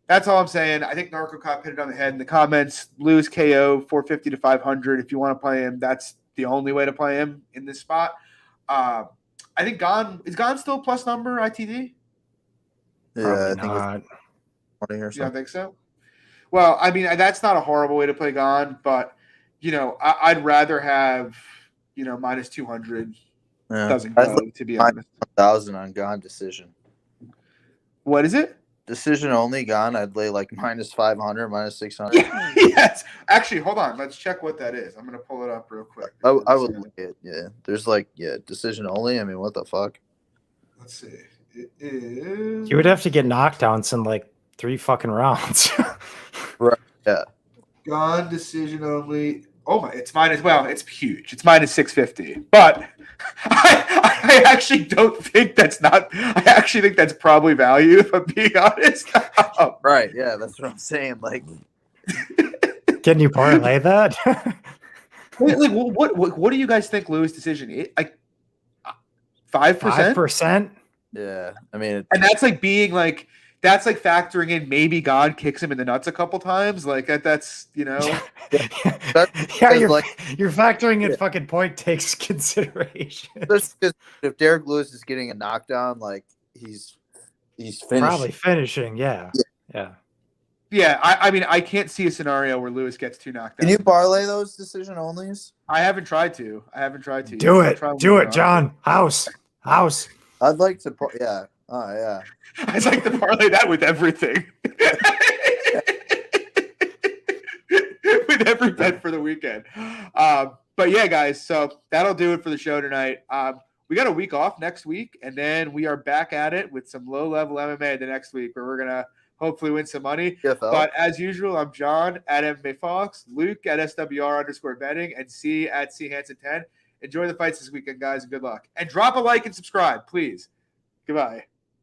that's all I'm saying. I think Narco Cop hit it on the head in the comments. Lewis KO 450 to 500. If you want to play him, that's the only way to play him in this spot. I think Gane still a plus number ITD? Yeah, Probably I think not. it's 20 or You don't something. think so? Well, I mean, that's not a horrible way to play Gane, but, you know, I'd rather have, you know, minus 200 Yeah. doesn't I'd go, like to be honest. 1,000 on Gane decision. What is it? Decision only Gane, I'd lay like minus 500, minus 600. Yeah, yes. Actually, hold on. Let's check what that is. I'm going to pull it up real quick. I would look at yeah. There's like decision only. I mean, what the fuck? Let's see. It is. You would have to get knockdowns in like 3 fucking rounds. Right. Yeah. Gone decision only. Oh my! It's minus. Well, it's huge. It's minus 650. But I actually don't think that's not. I actually think that's probably value. If I'm being honest. Right. Yeah. That's what I'm saying. Like, Can you parlay that? like what do you guys think Lewis' decision is? Like 5%? 5%? yeah. I mean, And that's like being like that's like factoring in maybe God kicks him in the nuts a couple times. Like that's you know. Yeah, you're, like- you're factoring in fucking point takes consideration. that's just, if Derek Lewis is getting a knockdown, like he's finished. Probably finishing, yeah. Yeah. Yeah, I mean, I can't see a scenario where Lewis gets 2 knockdowns. Can you parlay those decision onlys? I haven't tried to. Do I'll it. try one Do more it, time. John. House. I'd like to. Yeah. Oh yeah. I'd like to parlay that with everything. With every bet for the weekend. But yeah, guys, so that'll do it for the show tonight. We got a week off next week, and then we are back at it with some low-level MMA the next week where we're going to hopefully win some money. PFL. But as usual, I'm John at MMA Fox, Luke at SWR_betting, and C at CHanson10. Enjoy the fights this weekend, guys, and good luck. And drop a like and subscribe, please. Goodbye.